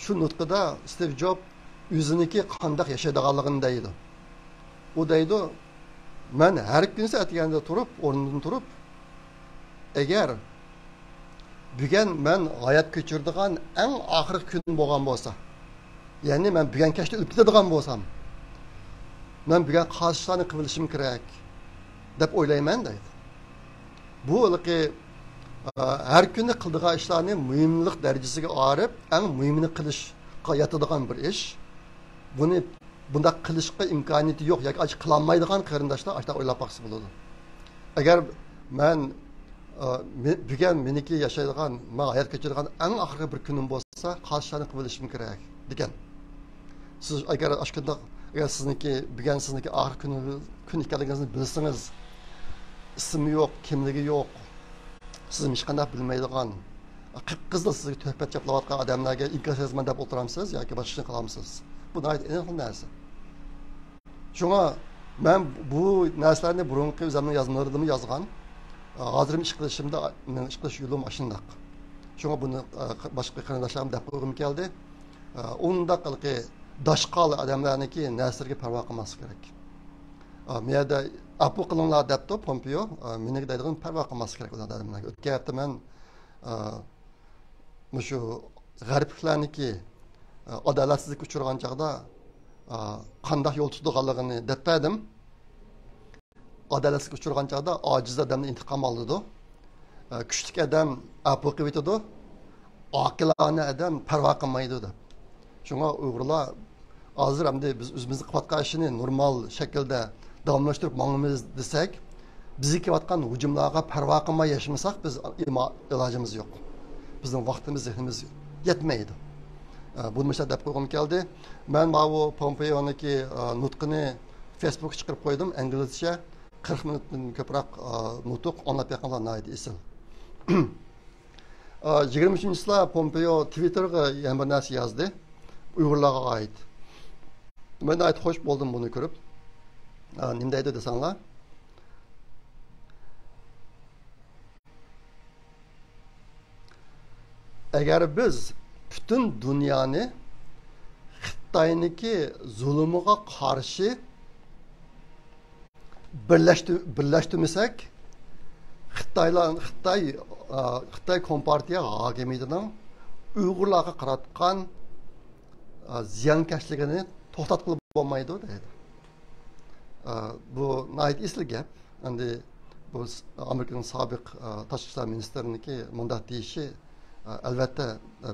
shu nutqida Steve Jobs o'ziniki qanday yashaydiganligini deydi. U deydi, men har kun soatganda turib, o'rnimdan turib, agar bugun men hayot kechiradigan eng oxirgi kun bo'lgan bo'lsa, ya'ni men bugun kechda o'lib ketadigan bo'lsam, men bugun qilishlarni qilishim kerak deb o'ylayman deydi. Bu har kuni qiladigan ishlarni muhimlik darajasiga olib, eng muhimini qilishga yetadigan bir ish. Buni bunda qilishga imkoniyati yo'q yoki hech qilolmaydigan qarindoshlar ashta o'ylab baqsa bo'ladi. Agar men bugun meniki yashaydigan, men hayot kechiradigan eng oxirgi bir kunim bo'lsa, qilishlarni qilishim kerak degan. Siz agar ashkanda agar sizniki bugun sizniki oxirgi kun ekanligingizni bilsangiz, ismi yo'q, kimligi yo'q, siz hech qanday bilmaydigan qip-qizil sizga töhfət çaplayotgan odamlarga inkos yozman deb o'tiramsiz yoki boshqa ishni qilamsiz? Bu aniq narsa. Shunga men bu narsalarni burungi o'zimning yozmalarida yozgan. Hozir ish qilishimda men ish qilish yo'lim shundoq. Shunga buni boshqa qarindoshlarim deb qo'ygim keldi. Unda qilqi dashqal odamlarniki narsalarga parvo qilmas kerak. Meyada apu qilinglar debdi Pompeo, meni deydigan parvo qilmas kerak ular odamlarga. O'tgan hafta men shu g'arbliklarniki adolatsizlikka uchragan chog'da qanday yo'l tutganligini deb berdim. Adolatsizlikka uchragan chog'da ojiz odamni intiqom oldi. Kuchli odam apu qilib yetadi. Aqilona odam parvo qilmaydi deb. Shunga Uyg'urlar hozir hamda biz o'zimizni qilayotgan ishni normal shaklda davomlashtirib mangimiz desak, bizga kelayotgan hujumlarga parvo qilmay yashamasak biz ilojimiz yo'q. Bizning vaqtimiz, zehnimiz yetmaydi. Bunu mesela deb qo'ygim keldi. Men bu Pompeo'niki nutqini Facebook'a chiqarib qo'ydim, inglizcha 40 minutdan ko'proq nutq anlab berganlar naydi esil. 23-yilda Pompeo Twitter'ga yana bir narsa yozdi. Uyg'urlarga oid. Men ayt xo'sh bo'ldim buni ko'rib. Nima deydi desanglar? Agar biz bütün dünyani Xitoyniki zulmüge karşı birleştirmesek Xitoy Kompartiya hakimiyetining Uyg'urlarga qaratgan ziyonkashligini to'xtatib bo'lmaydi deydi. Bu nayt isli gap. Endi bu Amerikaning sobiq tashqi ishlar ministriniki mundaq deyishi albatta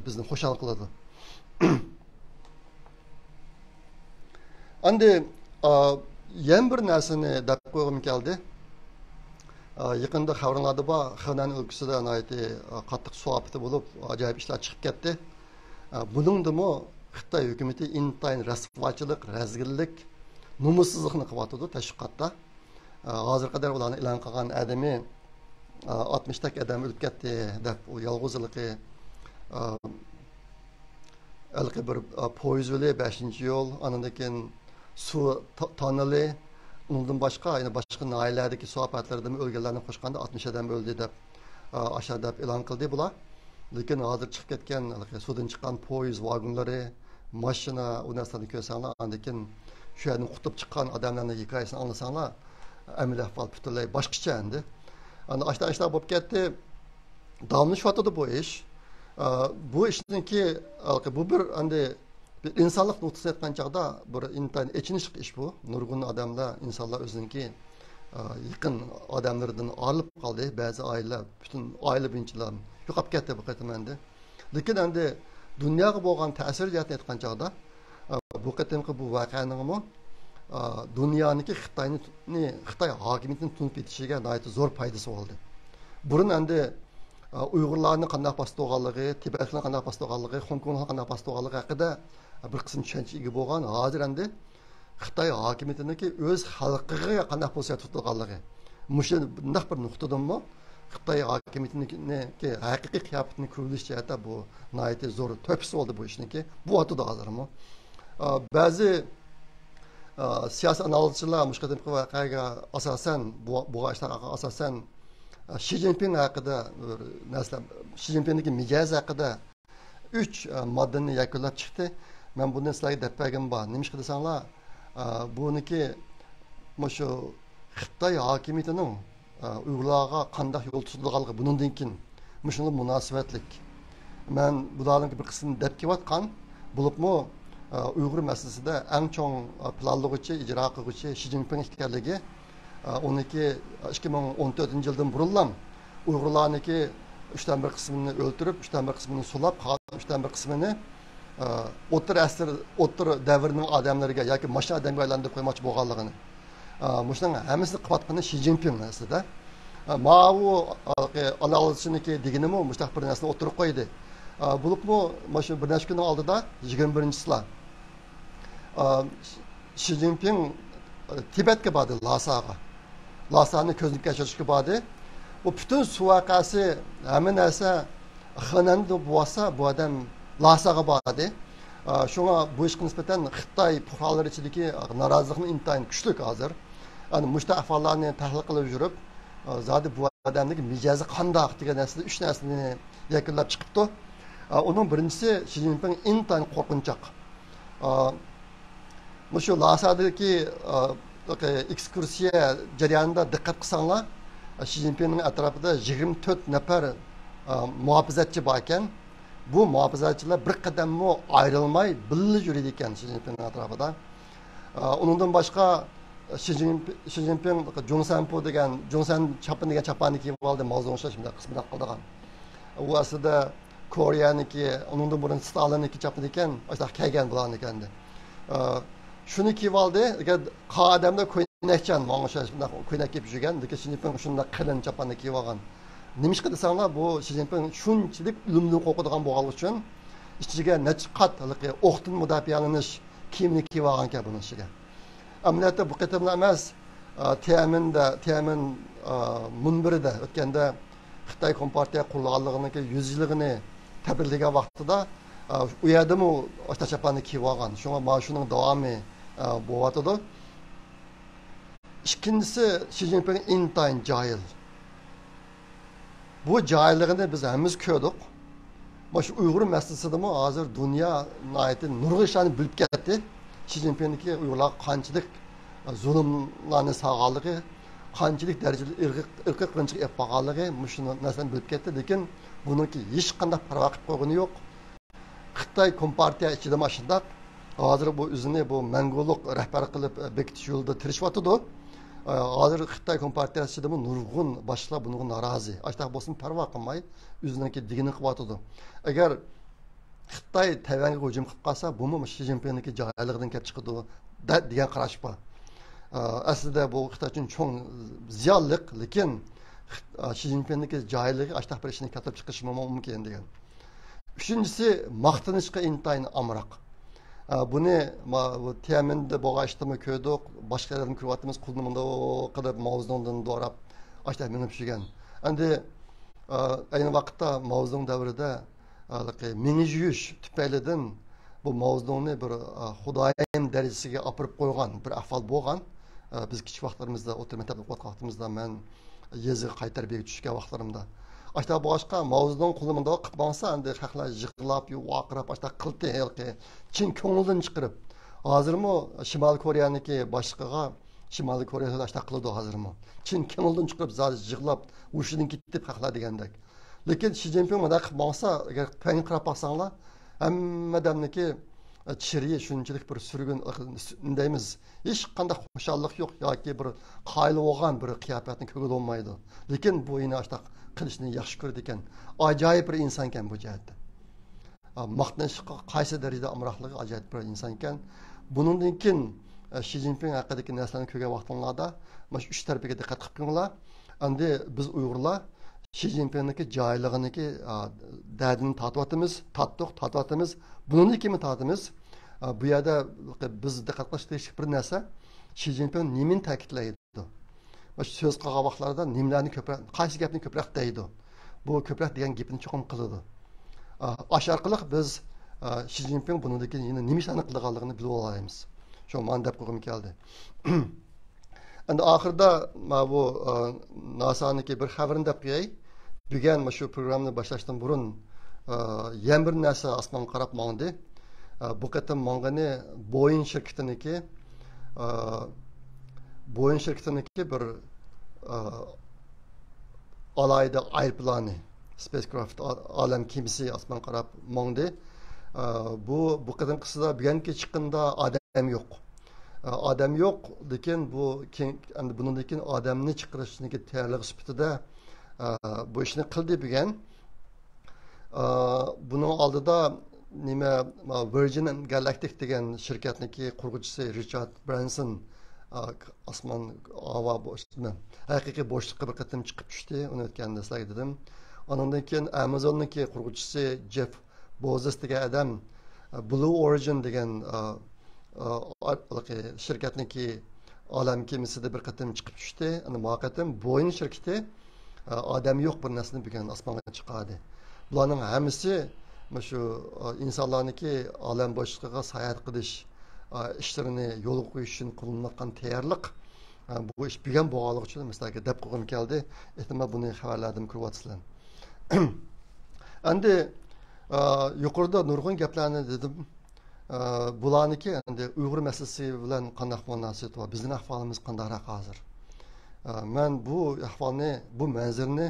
bizni xo'shal qiladi. Endi yana bir narsani deb qo'ygim keldi. Yaqinda xabarlarda bor, Xanan o'lkasida qattiq suv ofati bo'lib, ajoyib ishlar chiqib ketdi. Buningdimi Xitoy hukumati intayin rasvochilik, razgillik, nomussizlikni qilyotdi tashviqotda. Hozir qadar ularni e'lon qilgan adami 60 tak adam o'lib ketdi deb u yolg'izligi alqi bir poyez yo'li 5-yo'l, andan keyin suv tonali, undan boshqa boshqa noiladagi suv ofatlarida o'lganlarni qo'shganda 60 adam o'ldi deb aşağı deb e'lon qildi bular. Lekin hozir chiqib ketgan suvdan chiqqan poyez vagonlari, mashina, u narsalarni ko'rsanglar, andan keyin shu yerdan qutib chiqqan odamlarning hikoyasini anglasanglar, amil ahvol butunlay boshqacha endi. Ana ashlar bo'lib ketdi. Davomlashyapti bu ish. Bu ishniki bu bir endi insonlik nuqtasi aytgan chog'da bir intayin echinishli ish bu. Nurg'un odamlar, insonlar o'ziniki yaqin odamlardan ayrilib qoldi. Ba'zi oilalar, butun oila birinchilar yo'qolib ketdi bu qatamanda. Lekin endi dunyoga bo'lgan ta'sir jihatini aytgan chog'da bu qatamqi bu voqeaning dunyoniki Xitoy hokimiyatini tunib ketishiga zo'r foydasi bo'ldi. Burun endi Uyg'urlarni qanday bostirganligi, Tibetliklarni qanday bostirganligi, Hong Kongni qanday bostirganligi haqida bir qism tushuncha ega bo'lgan. Hozir endi Xitoy hokimiyatiniki o'z xalqiga qanday pozitsiya tutilganligi. Mushu bunday bir nuqtadanmi Xitoy hokimiyatiniki haqiqiy qiyofatini ko'rish jihatda bu nihoyatda zo'r to'pisi bo'ldi bu ishniki. Bu vaqtda hozirmi ba'zi siyasi analizchilar mushqadimqi voqeaga asosan bu ishlarga asosan Xi Jinping haqida narsalar, Xi Jinpingniki mijoz haqida 3 moddani yakunlab chiqdi. Men buni sizlarga deb bergim bor. Nima ish desanglar, buniki shu Xitoy hokimiyatining Uyg'urlarga qanday yo'l tutilganligi bundan keyin shunga munosabatlik. Men bularning bir qismini deb kelayotgan bo'libmi Uyg'ur masalasida eng chong planlovchi, ijro qiluvchi Xi Jinping ekanligi, uniki 2014-yildan burunlam Uyg'urlarniki 3dan 1 qismini o'ltirib, 3dan 1 qismini sulab, 3dan 1 qismini o'tir davrning odamlariga yoki mashina odamga aylantirib qo'ymoqchi bo'lganligini. Mushning hammasini qilayotgani Xi Jinping aslida. Bu analizchiniki deganimi mushtaq bir narsani o'tirib qo'ydi. Bo'libmi shu bir necha kunning oldida 21-yilda Xi Jinping Tibetga bordi, Lasani ko'zdan kechirishga bordi. bu bütün su vakası hemen ise xanandı buasa bu adam lasaga bağdı. Şuna bu işe nispeten Xitay puhraları içindeki narazılıkın intayın güçlük hazır. Yani müşte ahvallarını tahlil kılıp jürüp zaten bu adamdaki micazı qandaq degan narsada 3 narsani yakunlab chiqibdi. Onun birincisi Xi Jinping intayın qo'rqinchoq. Şu Lasa'daki ekskursiya jarayonida diqqat qilsanglar, Xi Jinpingning atrofida 24 nafar muhofizatchi bor ekan. Bu muhofizatchilar bir qadammi ayrılmay birga yuradi ekan Xi Jinpingning atrofida. Undan boshqa Xi Jinping Jongsanpo degan Jongsan chapin degan chaponni kiyib oldi, Mao shunday qismida qildigan. U aslida Koreyaniki, undan burun Stalinniki chapin ekan, o'sha kelgan bo'lgan ekandi. Shuni kiyib oldi, qa odamda ko'ynakchan, mana shunday ko'ynak kiyib yurgan, lekin Xi Jinping shunday qalin chaponni kiyib olgan. Nimishqa desanglar, bu Xi Jinping shunchalik ilmli o'qidigan bo'lgani uchun ichiga necha qat o'qdan mudofialanish kiyimni kiyib olgan ekan buning ichiga. Amaliyotda bu qatamda emas, Tianmen munbirida o'tganda Xitoy Kompartiya qurilganligining 100 yilligini tabriklagan vaqtida u yerdami o'sha chaponni kiyib olgan. Shunga mana shuning davomi bo'lyotidi. Ikkinchisi Xi Jinping intayin jahil. Bu cahilligini biz hemiz ko'rdik. Mana shu Uyg'ur masalasidami hozir dunyo nurg'un ishlarni bilib ketdi. Xi Jinpingniki Uyg'urlar qanchalik zulmlarni sağlığı, qanchalik darajada irqiy qirg'inchilik qilib qolganligi shuni narsani bilib ketdi, lekin buniki hech qanday parvo qilib qo'ygani yo'q. Xitoy Kompartiya ichida mana shundoq hozir bu o'zini bu manguliq rahbar qilib bekitish yo'lida tirishyotidi. Hozir Xitoy Kompartiyasi ichida nurg'un boshliqlar bunga norozi. Ashta bo'lsin parvo qilmay o'ziniki digini qilyotidi. Agar Xitoy Tayvanga hujum qilib qolsa, bu Xi Jinpingniki jahilligidan kelib chiqadi degan qarash bor. Aslida bu Xitoy uchun cho'ng ziyonliq, lekin Xi Jinpingniki jahilligi ashta bir ishni keltirib chiqishi mumkin degan. Üçüncüsü maqtanishga intayin amroq. Buni Tianmen'de bo'g'ashtimi ko'rdik, boshqa yerdan ko'ryapmiz, qo'lni qilib Mao'zedongdan do'rab ashta minib tushgan. Endi ayni vaqtda Mao'zedong davrida mingi yuyish tufaylidan bu Mao'zedongni bir xudoyim darajasiga olib qo'ygan bir ahvol bo'lgan. Biz kichik vaqtlarimizda o'tir maktabda o'qiyotgan vaqtimizda men yeziga qaytarib tushgan vaqtlarimda Ashta boshqa Mao'zedong qo'limda qilib bo'lsa, endi xalqlar yig'lab, vaqirab, ashta qildi halqi. Chin ko'ngildan chiqarib. Hozirmi Shimoliy Koreyaniki boshqaga Shimoliy Koreyada ashta qildi hozirmi. Chin ko'ngildan chiqarib, zor yig'lab, ushidan ketib xalqlar degandek. Lekin Xi Jinping mana qilib bo'lsa, agar tang qarab baxsanglar, hammadamniki chiriye shunchalik bir surgun deymiz. Hech qanday xushallik yo'q yoki bir qayli bo'lgan bir qiyofatni ko'rib olmaydi. Lekin bu yine ashta qilishni yaxshi ko'rdi ekan. Ajoyib bir inson ekan bu jihatda. Maqtanishga qaysi darajada amroqligi ajoyib bir inson ekan. Bundan keyin Xi Jinping haqidagi narsalarni ko'rgan vaqtinglarda mana shu uch tarafiga diqqat qilib ko'ringlar. Endi biz Uyg'urlar Xi Jinpingniki joylig'iniki dardini tatib bundan keyin tatimiz. Bu yerda biz diqqat qilish bir narsa Xi Jinping nimani ta'kidlaydi? Söz qilgan vaqtlarda nimlarni ko'proq, qaysi gapni ko'proq deydi. Bu ko'proq degan gapni cho'qim qiladi. Ash orqali biz Xi Jinping bundan yana nima ishlarni qilganligini bilib olamiz. Shu men deb qo'yim keldi. Endi oxirida bu NASA'niki bir xabarini deb qo'yay. Bugun shu programni boshlashdan burun yana bir narsa osmonga qarab mangdi. Bu qatam mangani Boeing shirkatiniki bir alayda aeroplani, spacecraft, alam kemisi osmon qarab mangdi. Bu qadam qisida bugungi chiqqanda odam yo'q. Odam yo'q, lekin endi bundan keyin odamni chiqarishniki tayyorlik sifatida bu ishni qildi bugun. Buning oldida Virgin Galactic degan shirkatniki qurg'uvchisi Richard Branson osmon havo bo'shlig'i haqiqiy bo'shliqqa bir qatim chiqib tushdi. Uni o'tganda sizlarga dedim. Ondan keyin Amazonniki qurg'uvchisi Jeff Bezos degan odam Blue Origin degan shirkatniki olam kemisida bir qatim chiqib tushdi. Ana bu qatim Boeing shirkati odam yo'q bir narsani bugun osmonga chiqadi. Bularning hammasi shu insonlarniki olam boshlig'iga sayohat qilish ishlarini yo'lga qo'yish uchun qilinayotgan tayyorlik. Bu ish bugun bo'lganligi uchun masalan deb qo'ygim keldi. Ehtimol buni xabarlardan ko'ryapsizlar. Endi yuqorida nurg'un gaplarni dedim. Bularniki endi Uyg'ur masalasi bilan qanday munosabat bor? Bizning ahvolimiz qandayroq hozir? Men bu ahvolni, bu manzarni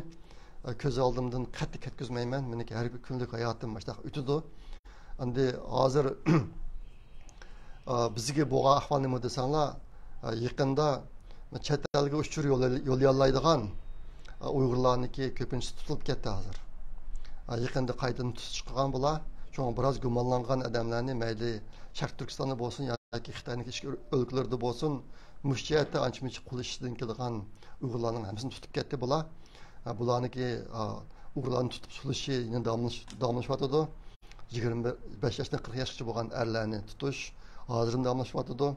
ko'z oldimdan qat'iy ketkazmayman. Meniki har bir kunlik hayotim mana o'tadi. Endi hozir bizga bo'lgan ahvol nima desanglar, yaqinda chet elga uchur yo'l yollaydigan Uyg'urlarniki ko'pincha tutilib ketdi hozir. Yaqinda qaytadan tutish qilgan bo'lar. Çünkü biraz gumonlangan adamlarni mayli Sharq Turkistonda bo'lsin yoki Xitoyning ichki o'lkalarida bo'lsin, mushjiyatda ancha-muncha qul ishidan kelgan Uyg'urlarning hammasini tutib ketdi bular. Bularniki Uyg'urlarni tutib sulushi yana davomlashyotdi. 25 yoshdan 40 yoshgacha bo'lgan erlarni tutish hozir davomlashyotdi.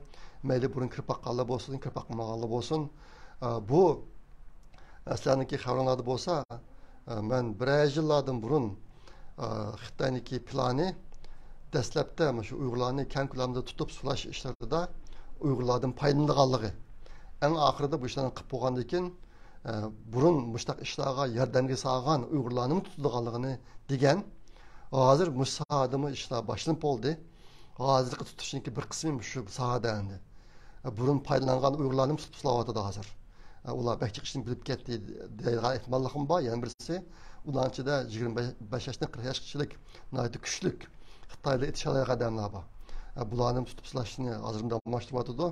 Mayli burun kirib baqqanlar bo'lsin, kirib baqqanlar bo'lsin. Bu aslaniki xabarlarda bo'lsa, men bir yillardan burun Xitoyniki plani dastlabda shu Uyg'urlarni keng ko'lamda tutib sulash ishlarida Uyg'urlardan foydalanganligi. Eng oxirida bu ishlarni qilib bo'lgandan keyin burun mushtaq ishlarga yordamga solgan Uyg'urlarning tutilganligini degan. Hozir musadimi ishlar boshlanib bo'ldi. Hozirgi tutishniki bir qismi shu sohada endi. Burun foydalangan Uyg'urlarni tutib sulayotdi hozir. Ular bakchi ishni bilib ketdi deydigan ehtimolligim bor. Yana birisi ularning ichida 25 yoshdan 40 yoshgacha nihoyatda kuchli Xitoyda etishalagan odamlar bor. Bularni tutib silashni hozirda boshlayotdi.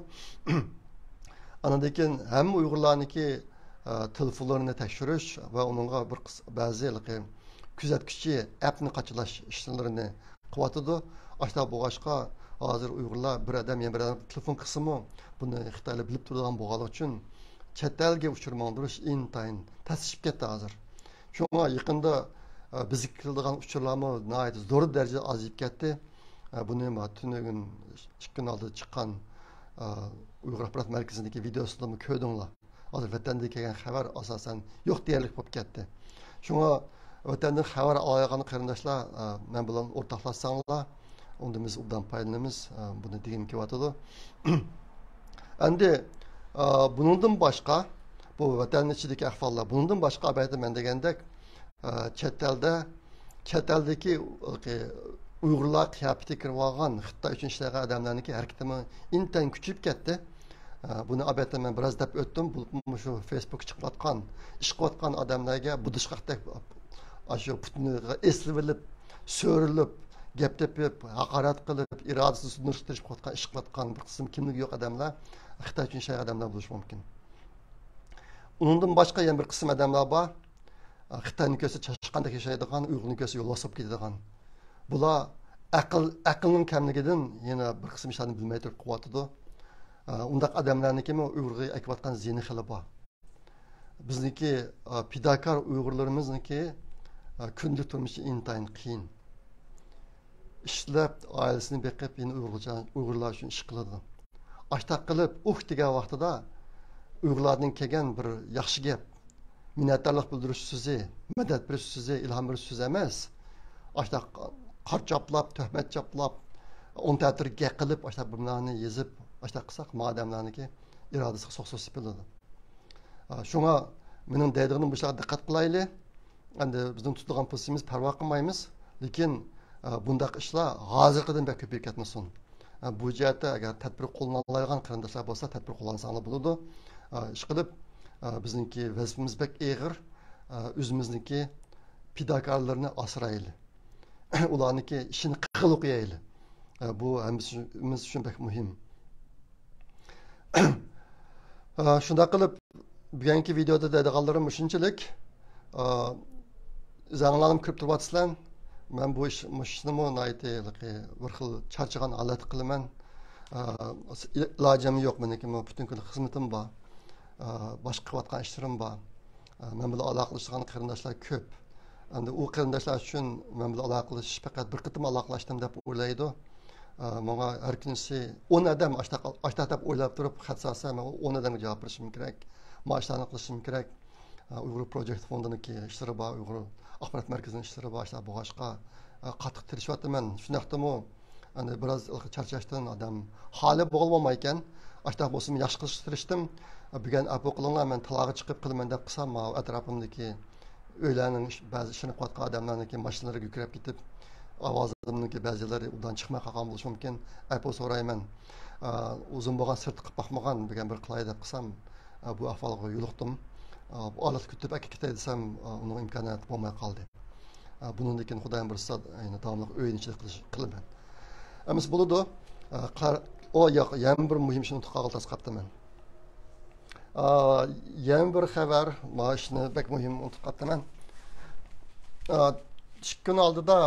Anadan keyin hamma Uyg'urlarniki telefonlarini tekshirish va uningga bir ba'zi kuzatuvchi appni qachilash ishlarini qilyotdi. Ashta bo'lg'achqa hozir Uyg'urlar bir odam yana bir odam telefon qismi buni Xitoylar bilib turadigan bo'lganligi uchun chet elga uchirmandirish intayin tasishib ketdi hozir. Şuna yaqında bizga kirilgan uchurlarmi nihoyat zo'r darajada aziyib ketdi. Buni tunugun 2 kun oldin chiqqan Uyg'ur axborot markazidagi videosida ko'rdinglar. Hozir vatandan kelgan xabar asosan yo'q deyarlik bo'lib ketdi. Shunga vatandan xabar olgan qarindoshlar men bilan o'rtoqlashsanglar, unda biz undan foydalanamiz. Buni degim kelyotdi. Endi bundan boshqa bu vatanın içindeki ahvallar. Bundan başka haberdi ben degandek chet eldeki Uyg'urlar qiyafati kirib olgan Xitoy uchun ishlagan odamlarniki harakatimi intan kuchayib ketdi. Buni albatta men biroz deb o'tdim. Bu shu Facebook chiqayotgan, ish qilayotgan odamlarga budishqaqdek shu putniga eslibilib, so'rilib, gap tepib, haqorat qilib, irodasini nurishtirib qo'ygan ish qilayotgan bir qism kimligi yo'q odamlar Xitoy uchun ishlagan odamlar bo'lishi mumkin. Undan başka yana bir qism odamlar bor. Xitoyning ko'zi chashqanda yashaydigan, Uyg'urning ko'zi yo'l bosib ketadigan. Bular aqlning kamligidan yana bir qism ishlarni bilmay turib qilyotdi. Undaq odamlarnikimi Uyg'urga aytayotgan ziyni xili bor. Bizniki pidakor Uyg'urlarimizniki kunlik turmushi intayin qiyin. Ishlab, oilasini beqib, yana Uyg'urlar uchun ish qiladi. Ashtaq qilib, degan vaqtida Uyg'urlarning kelgan bir yaxshi gap, minnatdorlik bildirish so'zi, madad berish so'zi, ilhom berish so'zi emas. Ashtaq qarchaplab, tuhmat chaplab, o'n ta'tirga qilib, ashtaq bunlarni yezib, ashtaq qilsak, odamlarniki irodasiga so'qso'sib biladi. Shunga mening deydiganim bu ishlarga diqqat qilaylik. Endi bizning tutilgan pozisyamiz parvo qilmaymiz, lekin bundaq ishlar hozirgidan bak ko'payib ketmasin. Bu jihatda agar tadbir qo'llaniladigan qarindoshlar bo'lsa, tadbir qo'llansanglar bo'ladi. İş qilib bizniki vazifamiz bek ig'ir, o'zimizniki pidokorlarni asrayli. Ularniki ishini qilib qo'yayli. Bu hammamiz uchun bek muhim. Shunda qilib bugungi videoda deydiganlarim shunchalik. Zanglarim kirib turibsizlar. Men bu ishni bir xil charchagan holat qilaman. Ilojim yo'q meniki, butun kun xizmatim bor. Başqa qilayotgan ishlarim bor. Men bilan aloqalashgan qarindoshlar ko'p. Endi u qarindoshlar uchun men bilan aloqalashish faqat bir qitim aloqalashdim deb o'ylaydi. Menga har kunisi 10 odam ashta deb o'ylab turib xat solsa, men 10 odamga javob berishim kerak. Mashlarni qilishim kerak. Uyghur Project Fondu'niki işleri var, Uyghur Akbarat Merkezi'nin işleri var, işte bu başka katık tirişvatımın. Şunaqtımı, hani biraz çarçaştın adam hali bolmamayken, işte bolsun yaş kılıştırıştım. Bugün apu kılınlar, ben talağa çıkıp kılmen de kısam, etrafımdaki öğlenin bazı işini qatqa adamlarniki maşinalari yükrep gitip ovozimniki ba'zilari udan chiqmay qolgan bo'lishi mumkin. Apo so'rayman. Uzun bo'lgan sirt qilib boqmagan degan bir qilay deb qilsam bu ahvolga yo'liqdim. Olat kutib aka ketay desam uning imkoniyati bo'lmay qoldi. Bundan keyin xudoyim bilsa davomli o'yinchilik qilaman. Emas bo'ladi. O yana bir muhim ishni qoldirib qolibman. Yana bir xabar, mana shuni bek muhim unutib qolibman. 2 kun oldida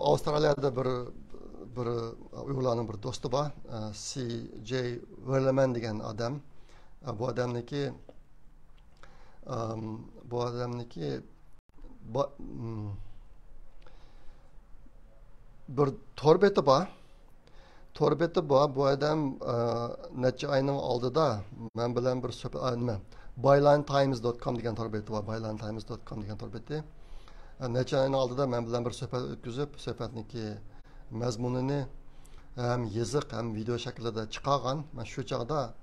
Avustraliyada bir Uyg'urlarning bir do'sti bor, C.J. Verleman degan odam. Bu odamniki bir torbeti bor. Bu odam necha oyning oldida men bilan bir bylinetimes.com degan torbeti bor. bylinetimes.com degan torbeti. Necha oyning oldida men bilan bir suhbat o'tkazib, suhbatniki mazmunini hem yazık hem video shaklida chiqargan. Men shu chaqda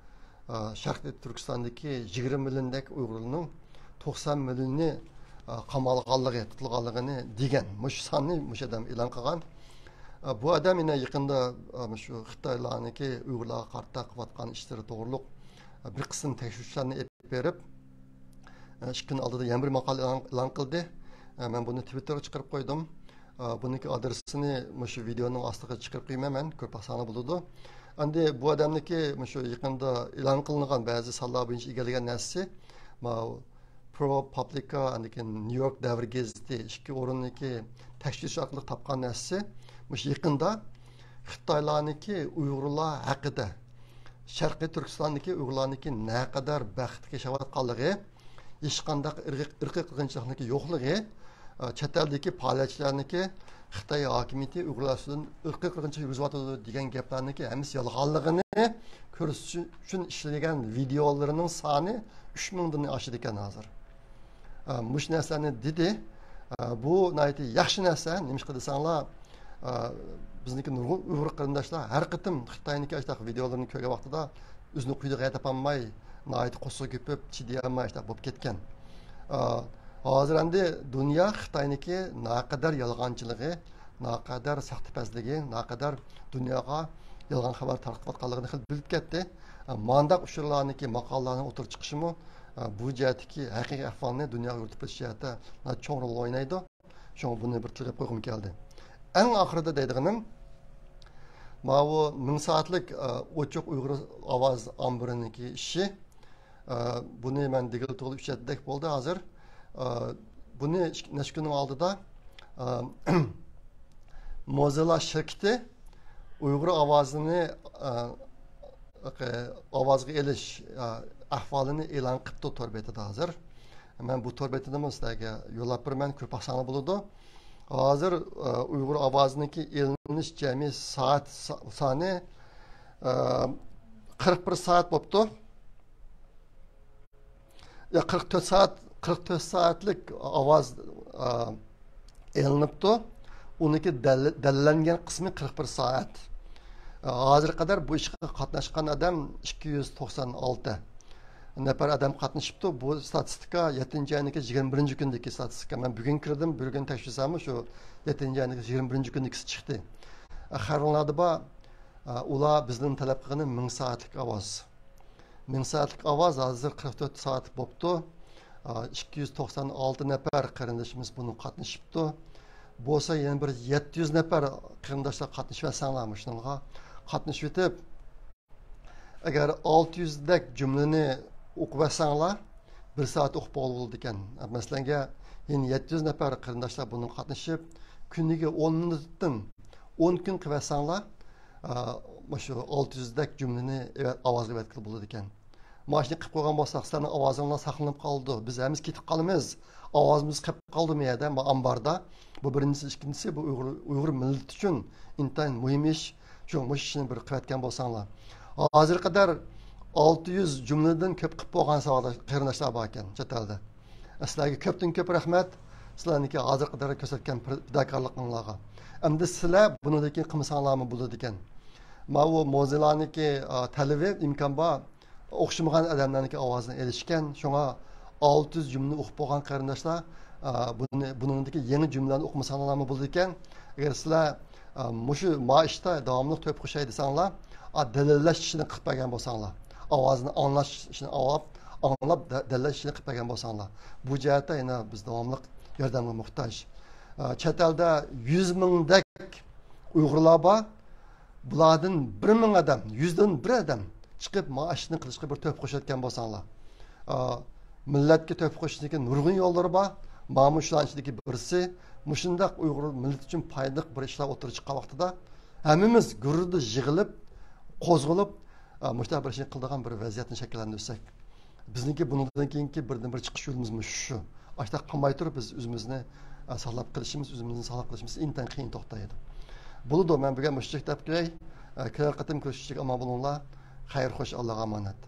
Sharqiy Turkistondagi 20 milliondek Uyg'urning 90 millioni qamalganligi, tutilganligini degan. Mush sonni mush odam e'lon qilgan. Bu odam yana yaqinda shu Xitoylarniki Uyg'urlarga qarta qilayotgan ishlari to'g'riliq bir qism tekshirishlarni olib berib, 2 kun oldida yana bir maqola e'lon qildi. Ben bunu Twitter'a çıkarıp koydum. Bununki adresini şu videonun astığı çıkarıp koymaman. Körpasana buludu. Andi bu adamdaki şu yakında ilan kılınan bazı sallar boyunca ilgilenen nesli ProPublica andaki New York Devri Geziti 2 orundaki tekşiriş akıllı tapkan nesli yakında Xitaylarniki Uygurlar hakkında Şarkı Türkistan'daki Uygurlarniki ne kadar bəxt yaşayotganligi, hech qanday irqiy qirg'inchilikniki yo'qligi, chet eldagi faoliyatchilarniki Xitoy hokimiyati Uyg'urlar ustidan irqiy qirg'inchilik yurgizayotdi degan gaplarniki hammasi yolg'onligini ko'rsatish uchun ishlagan videolarining soni 3000 dan oshadi ekan hozir. Mush narsani dedi. Bu nayti yaxshi narsa, nima desanglar, bizniki nurg'un Uyg'ur qarindoshlar har qatim Xitoyniki ashtaq videolarini ko'rgan vaqtida o'zini quyida topolmay, nayti qo'sib ko'pib chidayolmay bo'lib ketgan. Hozir endi dunyo Xitoyniki naqadar yolg'onchiligi, naqadar saxtipazligi, naqadar dunyoga yolg'on xabar tarqatayotganligini bilib ketdi. Mandaq ushurlarniki maqolalarni o'tirib chiqishimi bu jihatdagi haqiqiy ahvolni dunyoga yo'ritib berish jihatida cho'ng rol o'ynaydi. Shunga buni bir tilab qo'ygim keldi. Eng oxirida deydiganim, bu 1000 soatlik ochiq Uyg'ur ovoz omburiniki ishi. Buni men digil to'g'ri uchatdek bo'ldi hozir. Buni necha kunning oldida Mozilla shirkati Uyg'ur ovozini ovozga elish ahvolini e'lon qildi to'rbetida hozir. Men bu to'rbetida sizlarga yo'llab beraman, ko'p asana bo'ladi. Hozir Uyg'ur ovoziniki elinish jami soat soni 41 soat bo'libdi. Ya 44 soatlik ovoz elinibdi. Uniki dallangan qismi 41 soat. Hozir qadar bu ishga qatnashgan odam 296 nafar odam qatnashibdi. Bu statistika 7-oyniki 21-kundagi statistika. Men bugun kirdim, bugun tekshirdim, shu 7-oyniki 21-kundagisi chiqdi. Xabarlarda bor, ular bizning talab qilgan 1000 soatlik ovoz. 1000 soatlik ovoz hozir 44 soat bo'libdi. 296 nafar qarindoshimiz buni qatnashibdi. Bo'lsa yana bir 700 nafar qarindoshlar qatnashvasanlar shunga qatnashib etib, agar 600 dak jumlani o'qivasanlar 1 soat o'qib bo'ladi ekan. Masalan, yana 700 nafar qarindoshlar buni qatnashib, kuniga 10 minutdan 10 kun qilvasanlar, shu 600 dak jumlani ovozga etkilib bo'ladi ekan. Mashina qilib qo'ygan bo'lsak, sizlarning ovozinglar saqlanib qoldi. Biz hamiz ketib qolamiz. Ovozimiz qilib qoldimi yerda, ambarda. Bu birinchisi, ikkinchisi bu Uyg'ur millati uchun intayin muhim ish. Shu ishni bir qilayotgan bo'lsanglar. Hozir qadar 600 jumladan ko'p qilib qo'ygan qarindoshlar bor ekan chet elda. Sizlarga ko'pdan ko'p rahmat. Sizlarniki hozir qadar ko'rsatgan fidokorliginglarga. Endi sizlar bunidagi qilmasanglarmi bo'ladi ekan. Mana bu Mozilaniki talabi imkon bor. O'xshamagan odamlarniki ovozini erishgan. Shunga 600 jumla o'qib bo'lgan qarindoshlar buningdagi yangi jumlalarni o'qimasanglarmi bo'ladi ekan. Agar sizlar mushu maishda davomli to'p qo'shay desanglar, dalillash ishini qilib bergan bo'lsanglar, ovozini anglash ishini anglab dalillash ishini qilib bergan bo'lsanglar, bu jihatda yana biz davomli yordamga muhtoj. Chet elda 100 mingdak Uyg'urlar bor. Bulardan 1000 odam, 100dan 1 odam chiqib maishni qilishga bir to'p qo'shayotgan bo'lsanglar, millatga to'p qo'shishning nurg'un yo'llari bor. Mana shularning ichidagi birisi mushundaq Uyg'ur millati uchun foydali bir ishlar o'tirib chiqqan vaqtida hammamiz gururda yig'ilib, qo'zg'alib, mushta bir ishni qiladigan bir vaziyatni shakllantirsak, bizniki bundan keyingi birdan-bir chiqish yo'limiz shu. Ashta qilmay turib biz o'zimizni saqlab qilishimiz intan qiyin to'xtaydi. Bo'ldi, men bugun mushta deb kelay. Kira qatim ko'rishishga amon bo'linglar. Xayr, xo'sh, Allohga omonat.